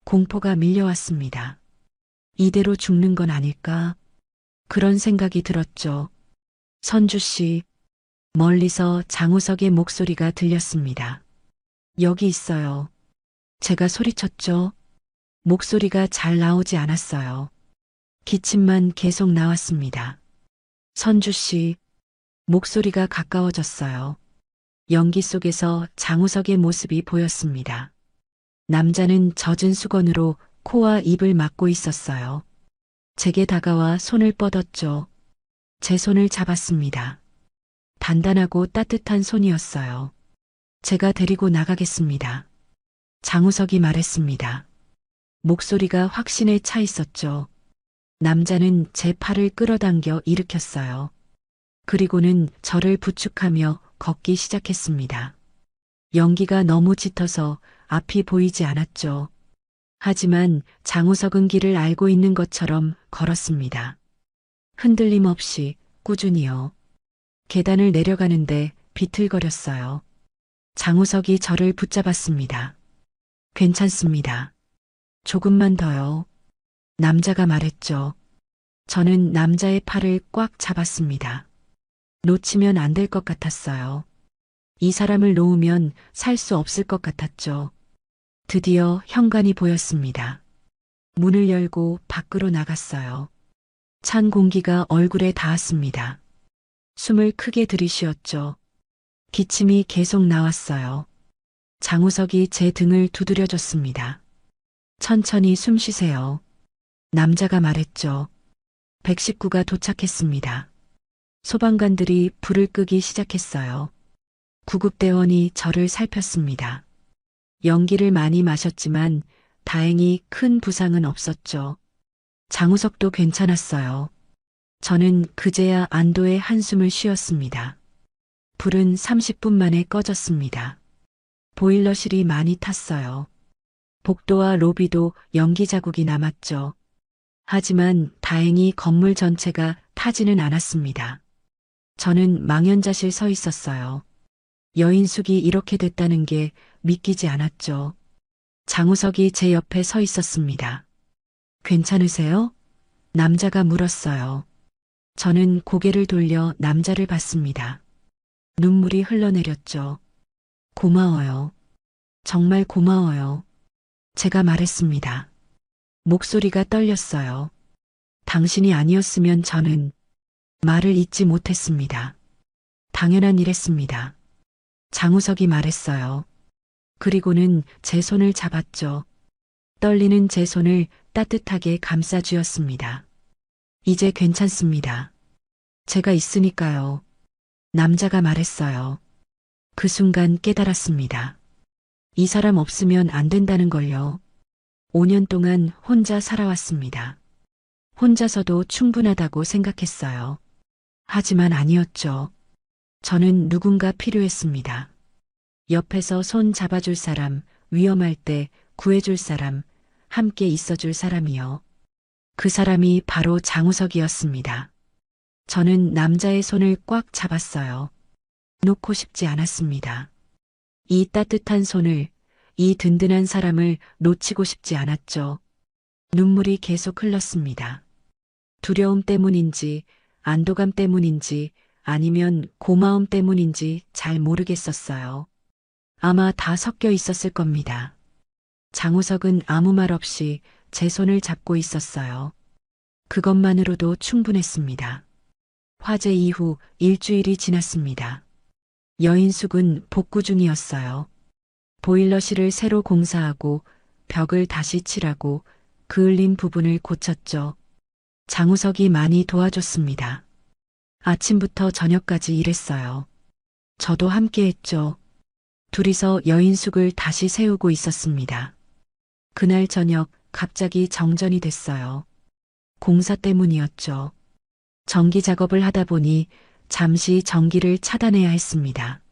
공포가 밀려왔습니다. 이대로 죽는 건 아닐까? 그런 생각이 들었죠. 선주 씨, 멀리서 장우석의 목소리가 들렸습니다. 여기 있어요. 제가 소리쳤죠. 목소리가 잘 나오지 않았어요. 기침만 계속 나왔습니다. 선주 씨, 목소리가 가까워졌어요. 연기 속에서 장우석의 모습이 보였습니다. 남자는 젖은 수건으로 코와 입을 막고 있었어요. 제게 다가와 손을 뻗었죠. 제 손을 잡았습니다. 단단하고 따뜻한 손이었어요. 제가 데리고 나가겠습니다. 장우석이 말했습니다. 목소리가 확신에 차 있었죠. 남자는 제 팔을 끌어당겨 일으켰어요. 그리고는 저를 부축하며 걷기 시작했습니다. 연기가 너무 짙어서 앞이 보이지 않았죠. 하지만 장우석은 길을 알고 있는 것처럼 걸었습니다. 흔들림 없이 꾸준히요. 계단을 내려가는데 비틀거렸어요. 장우석이 저를 붙잡았습니다. 괜찮습니다. 조금만 더요. 남자가 말했죠. 저는 남자의 팔을 꽉 잡았습니다. 놓치면 안 될 것 같았어요. 이 사람을 놓으면 살 수 없을 것 같았죠. 드디어 현관이 보였습니다. 문을 열고 밖으로 나갔어요. 찬 공기가 얼굴에 닿았습니다. 숨을 크게 들이쉬었죠. 기침이 계속 나왔어요. 장우석이 제 등을 두드려줬습니다. 천천히 숨 쉬세요. 남자가 말했죠. 119가 도착했습니다. 소방관들이 불을 끄기 시작했어요. 구급대원이 저를 살폈습니다. 연기를 많이 마셨지만 다행히 큰 부상은 없었죠. 장우석도 괜찮았어요. 저는 그제야 안도의 한숨을 쉬었습니다. 불은 30분 만에 꺼졌습니다. 보일러실이 많이 탔어요. 복도와 로비도 연기 자국이 남았죠. 하지만 다행히 건물 전체가 타지는 않았습니다. 저는 망연자실 서 있었어요. 여인숙이 이렇게 됐다는 게 믿기지 않았죠. 장우석이 제 옆에 서 있었습니다. 괜찮으세요? 남자가 물었어요. 저는 고개를 돌려 남자를 봤습니다. 눈물이 흘러내렸죠. 고마워요. 정말 고마워요. 제가 말했습니다. 목소리가 떨렸어요. 당신이 아니었으면 저는 말을 잇지 못했습니다. 당연한 일했습니다. 장우석이 말했어요. 그리고는 제 손을 잡았죠. 떨리는 제 손을 따뜻하게 감싸주었습니다. 이제 괜찮습니다. 제가 있으니까요. 남자가 말했어요. 그 순간 깨달았습니다. 이 사람 없으면 안 된다는 걸요. 5년 동안 혼자 살아왔습니다. 혼자서도 충분하다고 생각했어요. 하지만 아니었죠. 저는 누군가 필요했습니다. 옆에서 손 잡아줄 사람, 위험할 때 구해줄 사람, 함께 있어줄 사람이요. 그 사람이 바로 장우석이었습니다. 저는 남자의 손을 꽉 잡았어요. 놓고 싶지 않았습니다. 이 따뜻한 손을, 이 든든한 사람을 놓치고 싶지 않았죠. 눈물이 계속 흘렀습니다. 두려움 때문인지, 안도감 때문인지, 아니면 고마움 때문인지 잘 모르겠었어요. 아마 다 섞여 있었을 겁니다. 장우석은 아무 말 없이 제 손을 잡고 있었어요. 그것만으로도 충분했습니다. 화재 이후 일주일이 지났습니다. 여인숙은 복구 중이었어요. 보일러실을 새로 공사하고 벽을 다시 칠하고 그을린 부분을 고쳤죠. 장우석이 많이 도와줬습니다. 아침부터 저녁까지 일했어요. 저도 함께 했죠. 둘이서 여인숙을 다시 세우고 있었습니다. 그날 저녁 갑자기 정전이 됐어요. 공사 때문이었죠. 전기 작업을 하다 보니 잠시 전기를 차단해야 했습니다.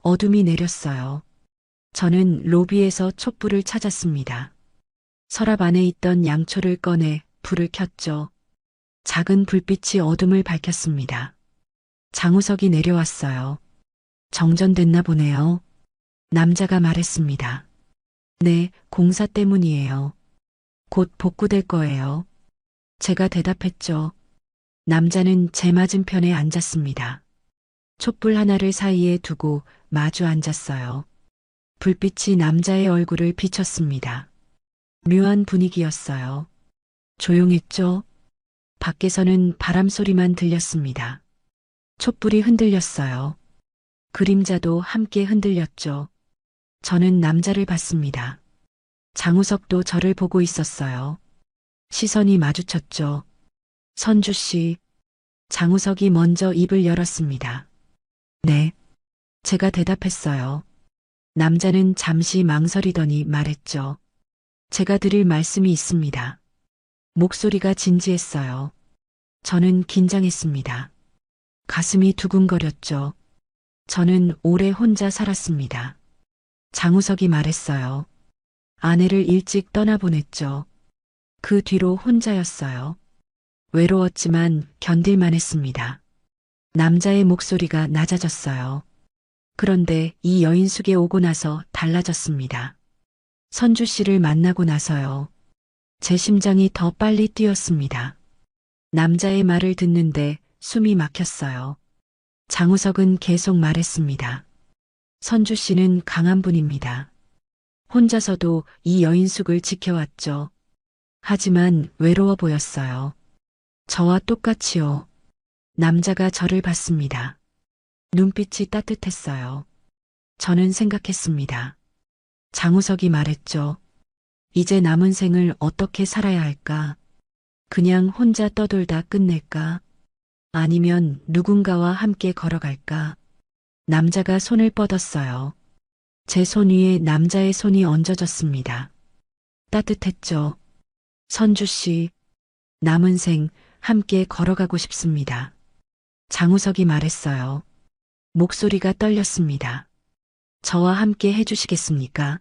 어둠이 내렸어요. 저는 로비에서 촛불을 찾았습니다. 서랍 안에 있던 양초를 꺼내 불을 켰죠. 작은 불빛이 어둠을 밝혔습니다. 장우석이 내려왔어요. 정전됐나 보네요. 남자가 말했습니다. 네, 공사 때문이에요. 곧 복구될 거예요. 제가 대답했죠. 남자는 제 맞은편에 앉았습니다. 촛불 하나를 사이에 두고 마주 앉았어요. 불빛이 남자의 얼굴을 비췄습니다. 묘한 분위기였어요. 조용했죠? 밖에서는 바람 소리만 들렸습니다. 촛불이 흔들렸어요. 그림자도 함께 흔들렸죠. 저는 남자를 봤습니다. 장우석도 저를 보고 있었어요. 시선이 마주쳤죠. 선주 씨. 장우석이 먼저 입을 열었습니다. 네. 제가 대답했어요. 남자는 잠시 망설이더니 말했죠. 제가 드릴 말씀이 있습니다. 목소리가 진지했어요. 저는 긴장했습니다. 가슴이 두근거렸죠. 저는 오래 혼자 살았습니다. 장우석이 말했어요. 아내를 일찍 떠나보냈죠. 그 뒤로 혼자였어요. 외로웠지만 견딜만 했습니다. 남자의 목소리가 낮아졌어요. 그런데 이 여인숙에 오고 나서 달라졌습니다. 선주 씨를 만나고 나서요. 제 심장이 더 빨리 뛰었습니다. 남자의 말을 듣는데 숨이 막혔어요. 장우석은 계속 말했습니다. 선주 씨는 강한 분입니다. 혼자서도 이 여인숙을 지켜왔죠. 하지만 외로워 보였어요. 저와 똑같이요. 남자가 저를 봤습니다. 눈빛이 따뜻했어요. 저는 생각했습니다. 장우석이 말했죠. 이제 남은 생을 어떻게 살아야 할까? 그냥 혼자 떠돌다 끝낼까? 아니면 누군가와 함께 걸어갈까? 남자가 손을 뻗었어요. 제 손 위에 남자의 손이 얹어졌습니다. 따뜻했죠. 선주 씨, 남은 생 함께 걸어가고 싶습니다. 장우석이 말했어요. 목소리가 떨렸습니다. 저와 함께 해주시겠습니까?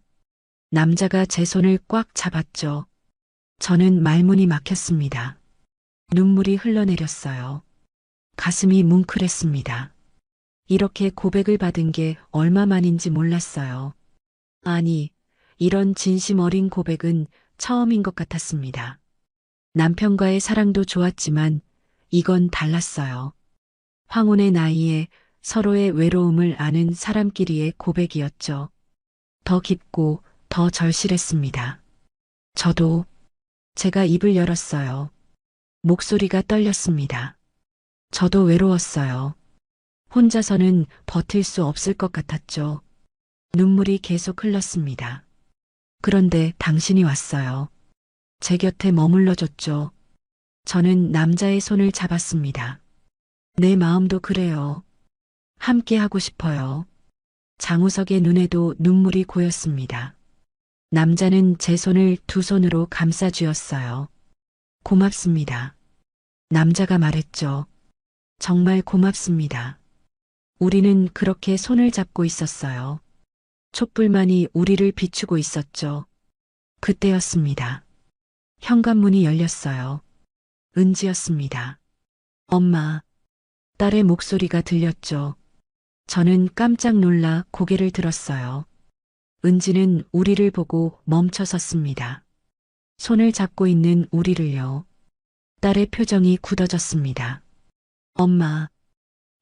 남자가 제 손을 꽉 잡았죠. 저는 말문이 막혔습니다. 눈물이 흘러내렸어요. 가슴이 뭉클했습니다. 이렇게 고백을 받은 게 얼마만인지 몰랐어요. 아니, 이런 진심 어린 고백은 처음인 것 같았습니다. 남편과의 사랑도 좋았지만 이건 달랐어요. 황혼의 나이에 서로의 외로움을 아는 사람끼리의 고백이었죠. 더 깊고 더 절실했습니다. 저도 제가 입을 열었어요. 목소리가 떨렸습니다. 저도 외로웠어요. 혼자서는 버틸 수 없을 것 같았죠. 눈물이 계속 흘렀습니다. 그런데 당신이 왔어요. 제 곁에 머물러 줬죠. 저는 남자의 손을 잡았습니다. 내 마음도 그래요. 함께 하고 싶어요. 장우석의 눈에도 눈물이 고였습니다. 남자는 제 손을 두 손으로 감싸 쥐었어요. 고맙습니다. 남자가 말했죠. 정말 고맙습니다. 우리는 그렇게 손을 잡고 있었어요. 촛불만이 우리를 비추고 있었죠. 그때였습니다. 현관문이 열렸어요. 은지였습니다. 엄마, 딸의 목소리가 들렸죠. 저는 깜짝 놀라 고개를 들었어요. 은지는 우리를 보고 멈춰 섰습니다. 손을 잡고 있는 우리를요. 딸의 표정이 굳어졌습니다. 엄마,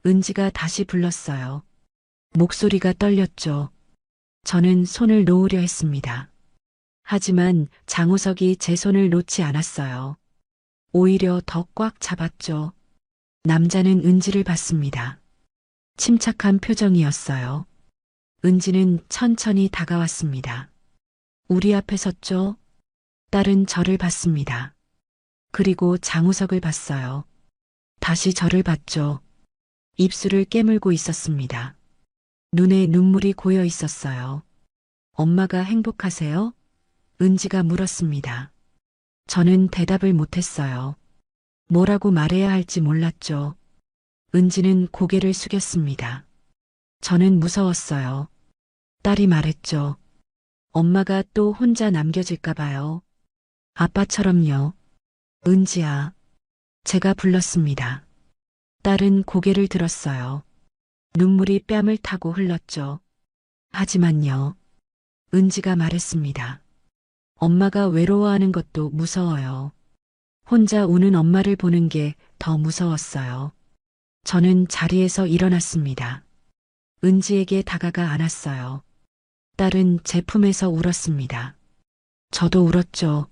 은지가 다시 불렀어요. 목소리가 떨렸죠. 저는 손을 놓으려 했습니다. 하지만 장우석이 제 손을 놓지 않았어요. 오히려 더 꽉 잡았죠. 남자는 은지를 봤습니다. 침착한 표정이었어요. 은지는 천천히 다가왔습니다. 우리 앞에 섰죠. 딸은 저를 봤습니다. 그리고 장우석을 봤어요. 다시 저를 봤죠. 입술을 깨물고 있었습니다. 눈에 눈물이 고여 있었어요. 엄마가 행복하세요? 은지가 물었습니다. 저는 대답을 못했어요. 뭐라고 말해야 할지 몰랐죠. 은지는 고개를 숙였습니다. 저는 무서웠어요. 딸이 말했죠. 엄마가 또 혼자 남겨질까 봐요. 아빠처럼요. 은지야. 제가 불렀습니다. 딸은 고개를 들었어요. 눈물이 뺨을 타고 흘렀죠. 하지만요. 은지가 말했습니다. 엄마가 외로워하는 것도 무서워요. 혼자 우는 엄마를 보는 게 더 무서웠어요. 저는 자리에서 일어났습니다. 은지에게 다가가 안았어요. 딸은 제 품에서 울었습니다. 저도 울었죠.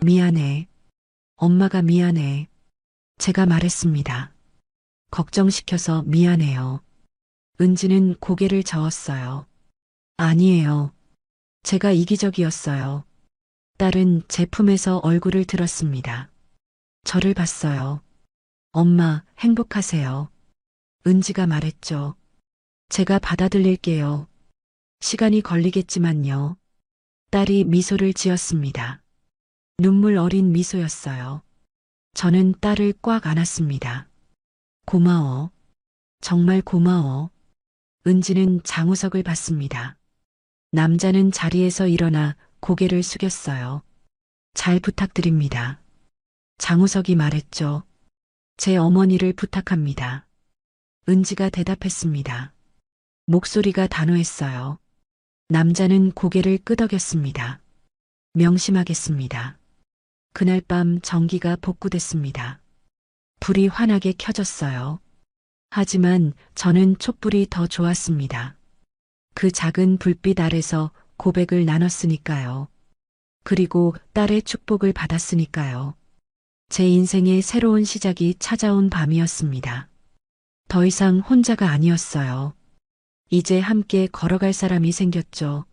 미안해. 엄마가 미안해. 제가 말했습니다. 걱정시켜서 미안해요. 은지는 고개를 저었어요. 아니에요. 제가 이기적이었어요. 딸은 제 품에서 얼굴을 들었습니다. 저를 봤어요. 엄마, 행복하세요. 은지가 말했죠. 제가 받아들일게요. 시간이 걸리겠지만요. 딸이 미소를 지었습니다. 눈물 어린 미소였어요. 저는 딸을 꽉 안았습니다. 고마워. 정말 고마워. 은지는 장우석을 봤습니다. 남자는 자리에서 일어나 고개를 숙였어요. 잘 부탁드립니다. 장우석이 말했죠. 제 어머니를 부탁합니다. 은지가 대답했습니다. 목소리가 단호했어요. 남자는 고개를 끄덕였습니다. 명심하겠습니다. 그날 밤 전기가 복구됐습니다. 불이 환하게 켜졌어요. 하지만 저는 촛불이 더 좋았습니다. 그 작은 불빛 아래서 고백을 나눴으니까요. 그리고 딸의 축복을 받았으니까요. 제 인생의 새로운 시작이 찾아온 밤이었습니다. 더 이상 혼자가 아니었어요. 이제 함께 걸어갈 사람이 생겼죠.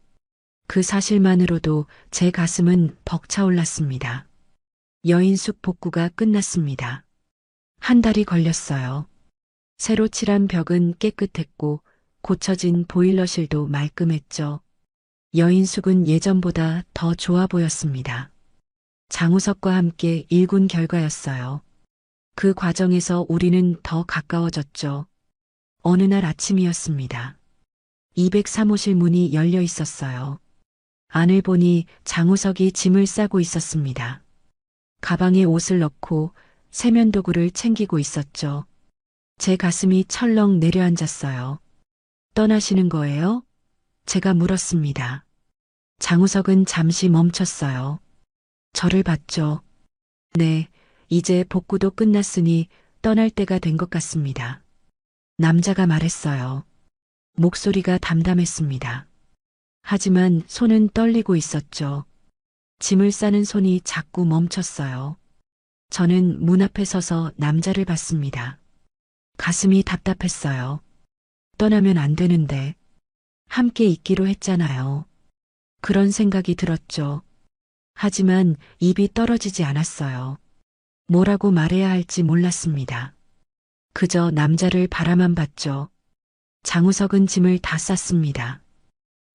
그 사실만으로도 제 가슴은 벅차올랐습니다. 여인숙 복구가 끝났습니다. 한 달이 걸렸어요. 새로 칠한 벽은 깨끗했고 고쳐진 보일러실도 말끔했죠. 여인숙은 예전보다 더 좋아 보였습니다. 장우석과 함께 일군 결과였어요. 그 과정에서 우리는 더 가까워졌죠. 어느 날 아침이었습니다. 203호실 문이 열려 있었어요. 안을 보니 장우석이 짐을 싸고 있었습니다. 가방에 옷을 넣고 세면도구를 챙기고 있었죠. 제 가슴이 철렁 내려앉았어요. 떠나시는 거예요? 제가 물었습니다. 장우석은 잠시 멈췄어요. 저를 봤죠. 네, 이제 복구도 끝났으니 떠날 때가 된 것 같습니다. 남자가 말했어요. 목소리가 담담했습니다. 하지만 손은 떨리고 있었죠. 짐을 싸는 손이 자꾸 멈췄어요. 저는 문 앞에 서서 남자를 봤습니다. 가슴이 답답했어요. 떠나면 안 되는데 함께 있기로 했잖아요. 그런 생각이 들었죠. 하지만 입이 떨어지지 않았어요. 뭐라고 말해야 할지 몰랐습니다. 그저 남자를 바라만 봤죠. 장우석은 짐을 다 쌌습니다.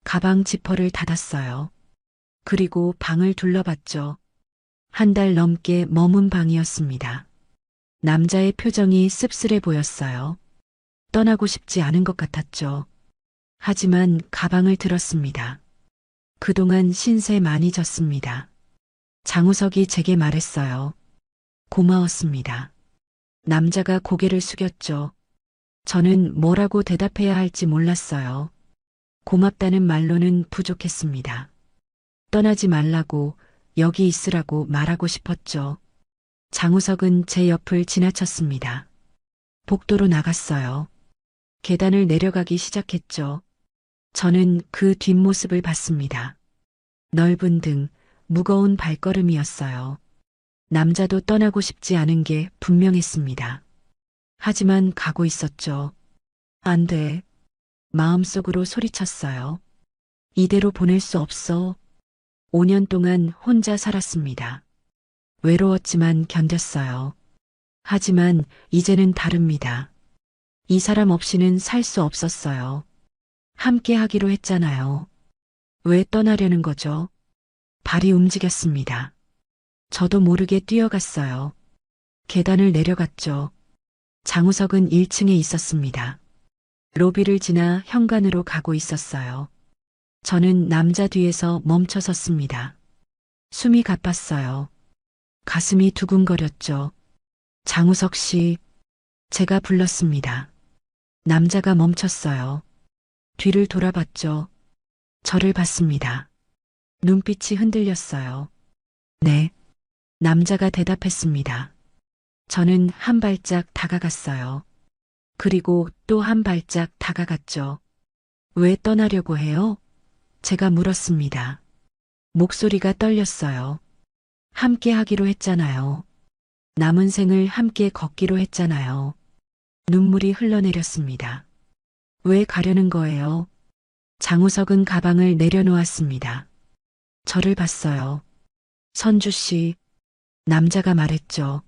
가방 지퍼를 닫았어요. 그리고 방을 둘러봤죠. 한 달 넘게 머문 방이었습니다. 남자의 표정이 씁쓸해 보였어요. 떠나고 싶지 않은 것 같았죠. 하지만 가방을 들었습니다. 그동안 신세 많이 졌습니다. 장우석이 제게 말했어요. 고마웠습니다. 남자가 고개를 숙였죠. 저는 뭐라고 대답해야 할지 몰랐어요. 고맙다는 말로는 부족했습니다. 떠나지 말라고, 여기 있으라고 말하고 싶었죠. 장우석은 제 옆을 지나쳤습니다. 복도로 나갔어요. 계단을 내려가기 시작했죠. 저는 그 뒷모습을 봤습니다. 넓은 등, 무거운 발걸음이었어요. 남자도 떠나고 싶지 않은 게 분명했습니다. 하지만 가고 있었죠. 안 돼. 마음속으로 소리쳤어요. 이대로 보낼 수 없어. 5년 동안 혼자 살았습니다. 외로웠지만 견뎠어요. 하지만 이제는 다릅니다. 이 사람 없이는 살 수 없었어요. 함께 하기로 했잖아요. 왜 떠나려는 거죠? 발이 움직였습니다. 저도 모르게 뛰어갔어요. 계단을 내려갔죠. 장우석은 1층에 있었습니다. 로비를 지나 현관으로 가고 있었어요. 저는 남자 뒤에서 멈춰 섰습니다. 숨이 가빴어요. 가슴이 두근거렸죠. 장우석 씨, 제가 불렀습니다. 남자가 멈췄어요. 뒤를 돌아봤죠. 저를 봤습니다. 눈빛이 흔들렸어요. 네. 남자가 대답했습니다. 저는 한 발짝 다가갔어요. 그리고 또 한 발짝 다가갔죠. 왜 떠나려고 해요? 제가 물었습니다. 목소리가 떨렸어요. 함께 하기로 했잖아요. 남은 생을 함께 걷기로 했잖아요. 눈물이 흘러내렸습니다. 왜 가려는 거예요? 장우석은 가방을 내려놓았습니다. 저를 봤어요. 선주 씨, 남자가 말했죠.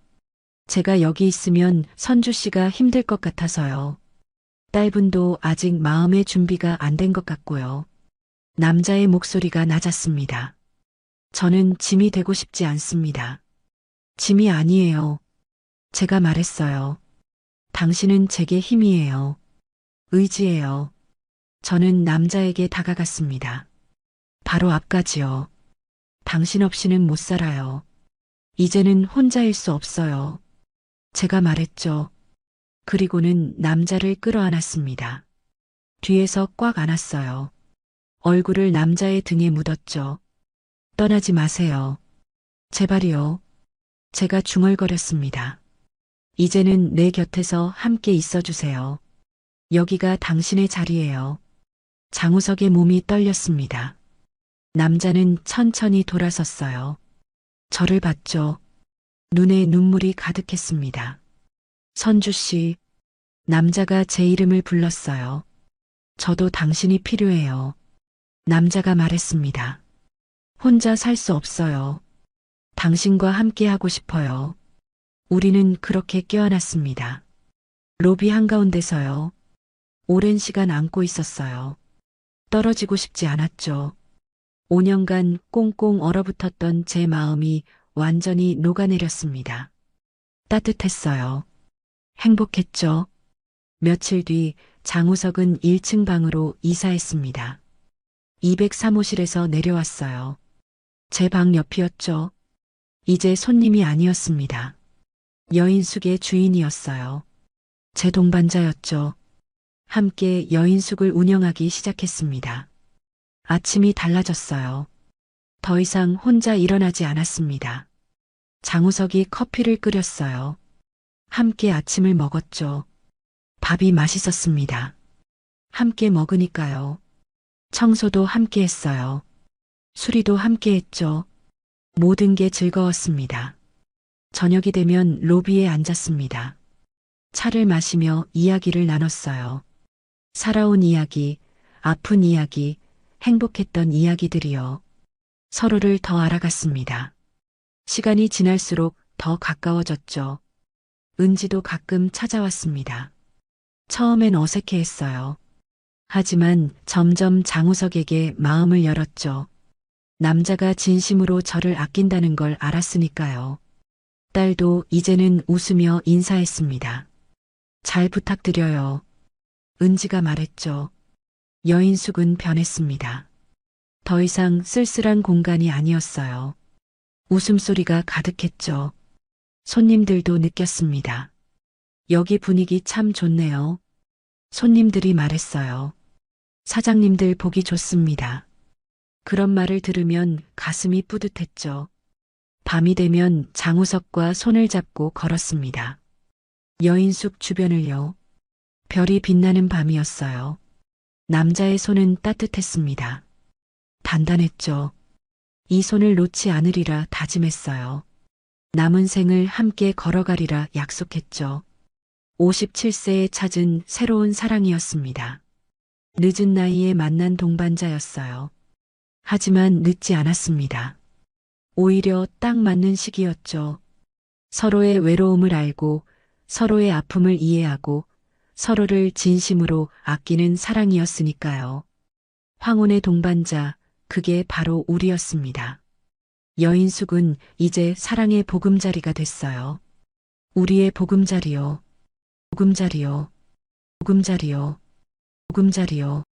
제가 여기 있으면 선주 씨가 힘들 것 같아서요. 딸분도 아직 마음의 준비가 안 된 것 같고요. 남자의 목소리가 낮았습니다. 저는 짐이 되고 싶지 않습니다. 짐이 아니에요. 제가 말했어요. 당신은 제게 힘이에요. 의지예요. 저는 남자에게 다가갔습니다. 바로 앞까지요. 당신 없이는 못 살아요. 이제는 혼자일 수 없어요. 제가 말했죠. 그리고는 남자를 끌어안았습니다. 뒤에서 꽉 안았어요. 얼굴을 남자의 등에 묻었죠. 떠나지 마세요. 제발이요. 제가 중얼거렸습니다. 이제는 내 곁에서 함께 있어주세요. 여기가 당신의 자리예요. 장우석의 몸이 떨렸습니다. 남자는 천천히 돌아섰어요. 저를 봤죠. 눈에 눈물이 가득했습니다. 선주 씨, 남자가 제 이름을 불렀어요. 저도 당신이 필요해요. 남자가 말했습니다. 혼자 살 수 없어요. 당신과 함께 하고 싶어요. 우리는 그렇게 껴안았습니다. 로비 한가운데서요. 오랜 시간 안고 있었어요. 떨어지고 싶지 않았죠. 5년간 꽁꽁 얼어붙었던 제 마음이 완전히 녹아내렸습니다. 따뜻했어요. 행복했죠. 며칠 뒤 장우석은 1층 방으로 이사했습니다. 203호실에서 내려왔어요. 제 방 옆이었죠. 이제 손님이 아니었습니다. 여인숙의 주인이었어요. 제 동반자였죠. 함께 여인숙을 운영하기 시작했습니다. 아침이 달라졌어요. 더 이상 혼자 일어나지 않았습니다. 장우석이 커피를 끓였어요. 함께 아침을 먹었죠. 밥이 맛있었습니다. 함께 먹으니까요. 청소도 함께 했어요. 수리도 함께 했죠. 모든 게 즐거웠습니다. 저녁이 되면 로비에 앉았습니다. 차를 마시며 이야기를 나눴어요. 살아온 이야기, 아픈 이야기, 행복했던 이야기들이요. 서로를 더 알아갔습니다. 시간이 지날수록 더 가까워졌죠. 은지도 가끔 찾아왔습니다. 처음엔 어색해했어요. 하지만 점점 장우석에게 마음을 열었죠. 남자가 진심으로 저를 아낀다는 걸 알았으니까요. 딸도 이제는 웃으며 인사했습니다. 잘 부탁드려요. 은지가 말했죠. 여인숙은 변했습니다. 더 이상 쓸쓸한 공간이 아니었어요. 웃음소리가 가득했죠. 손님들도 느꼈습니다. 여기 분위기 참 좋네요. 손님들이 말했어요. 사장님들 보기 좋습니다. 그런 말을 들으면 가슴이 뿌듯했죠. 밤이 되면 장우석과 손을 잡고 걸었습니다. 여인숙 주변을요. 별이 빛나는 밤이었어요. 남자의 손은 따뜻했습니다. 단단했죠. 이 손을 놓지 않으리라 다짐했어요. 남은 생을 함께 걸어가리라 약속했죠. 57세에 찾은 새로운 사랑이었습니다. 늦은 나이에 만난 동반자였어요. 하지만 늦지 않았습니다. 오히려 딱 맞는 시기였죠. 서로의 외로움을 알고 서로의 아픔을 이해하고 서로를 진심으로 아끼는 사랑이었으니까요. 황혼의 동반자, 그게 바로 우리였습니다. 여인숙은 이제 사랑의 보금자리가 됐어요. 우리의 보금자리요. 보금자리요. 보금자리요. 보금자리요.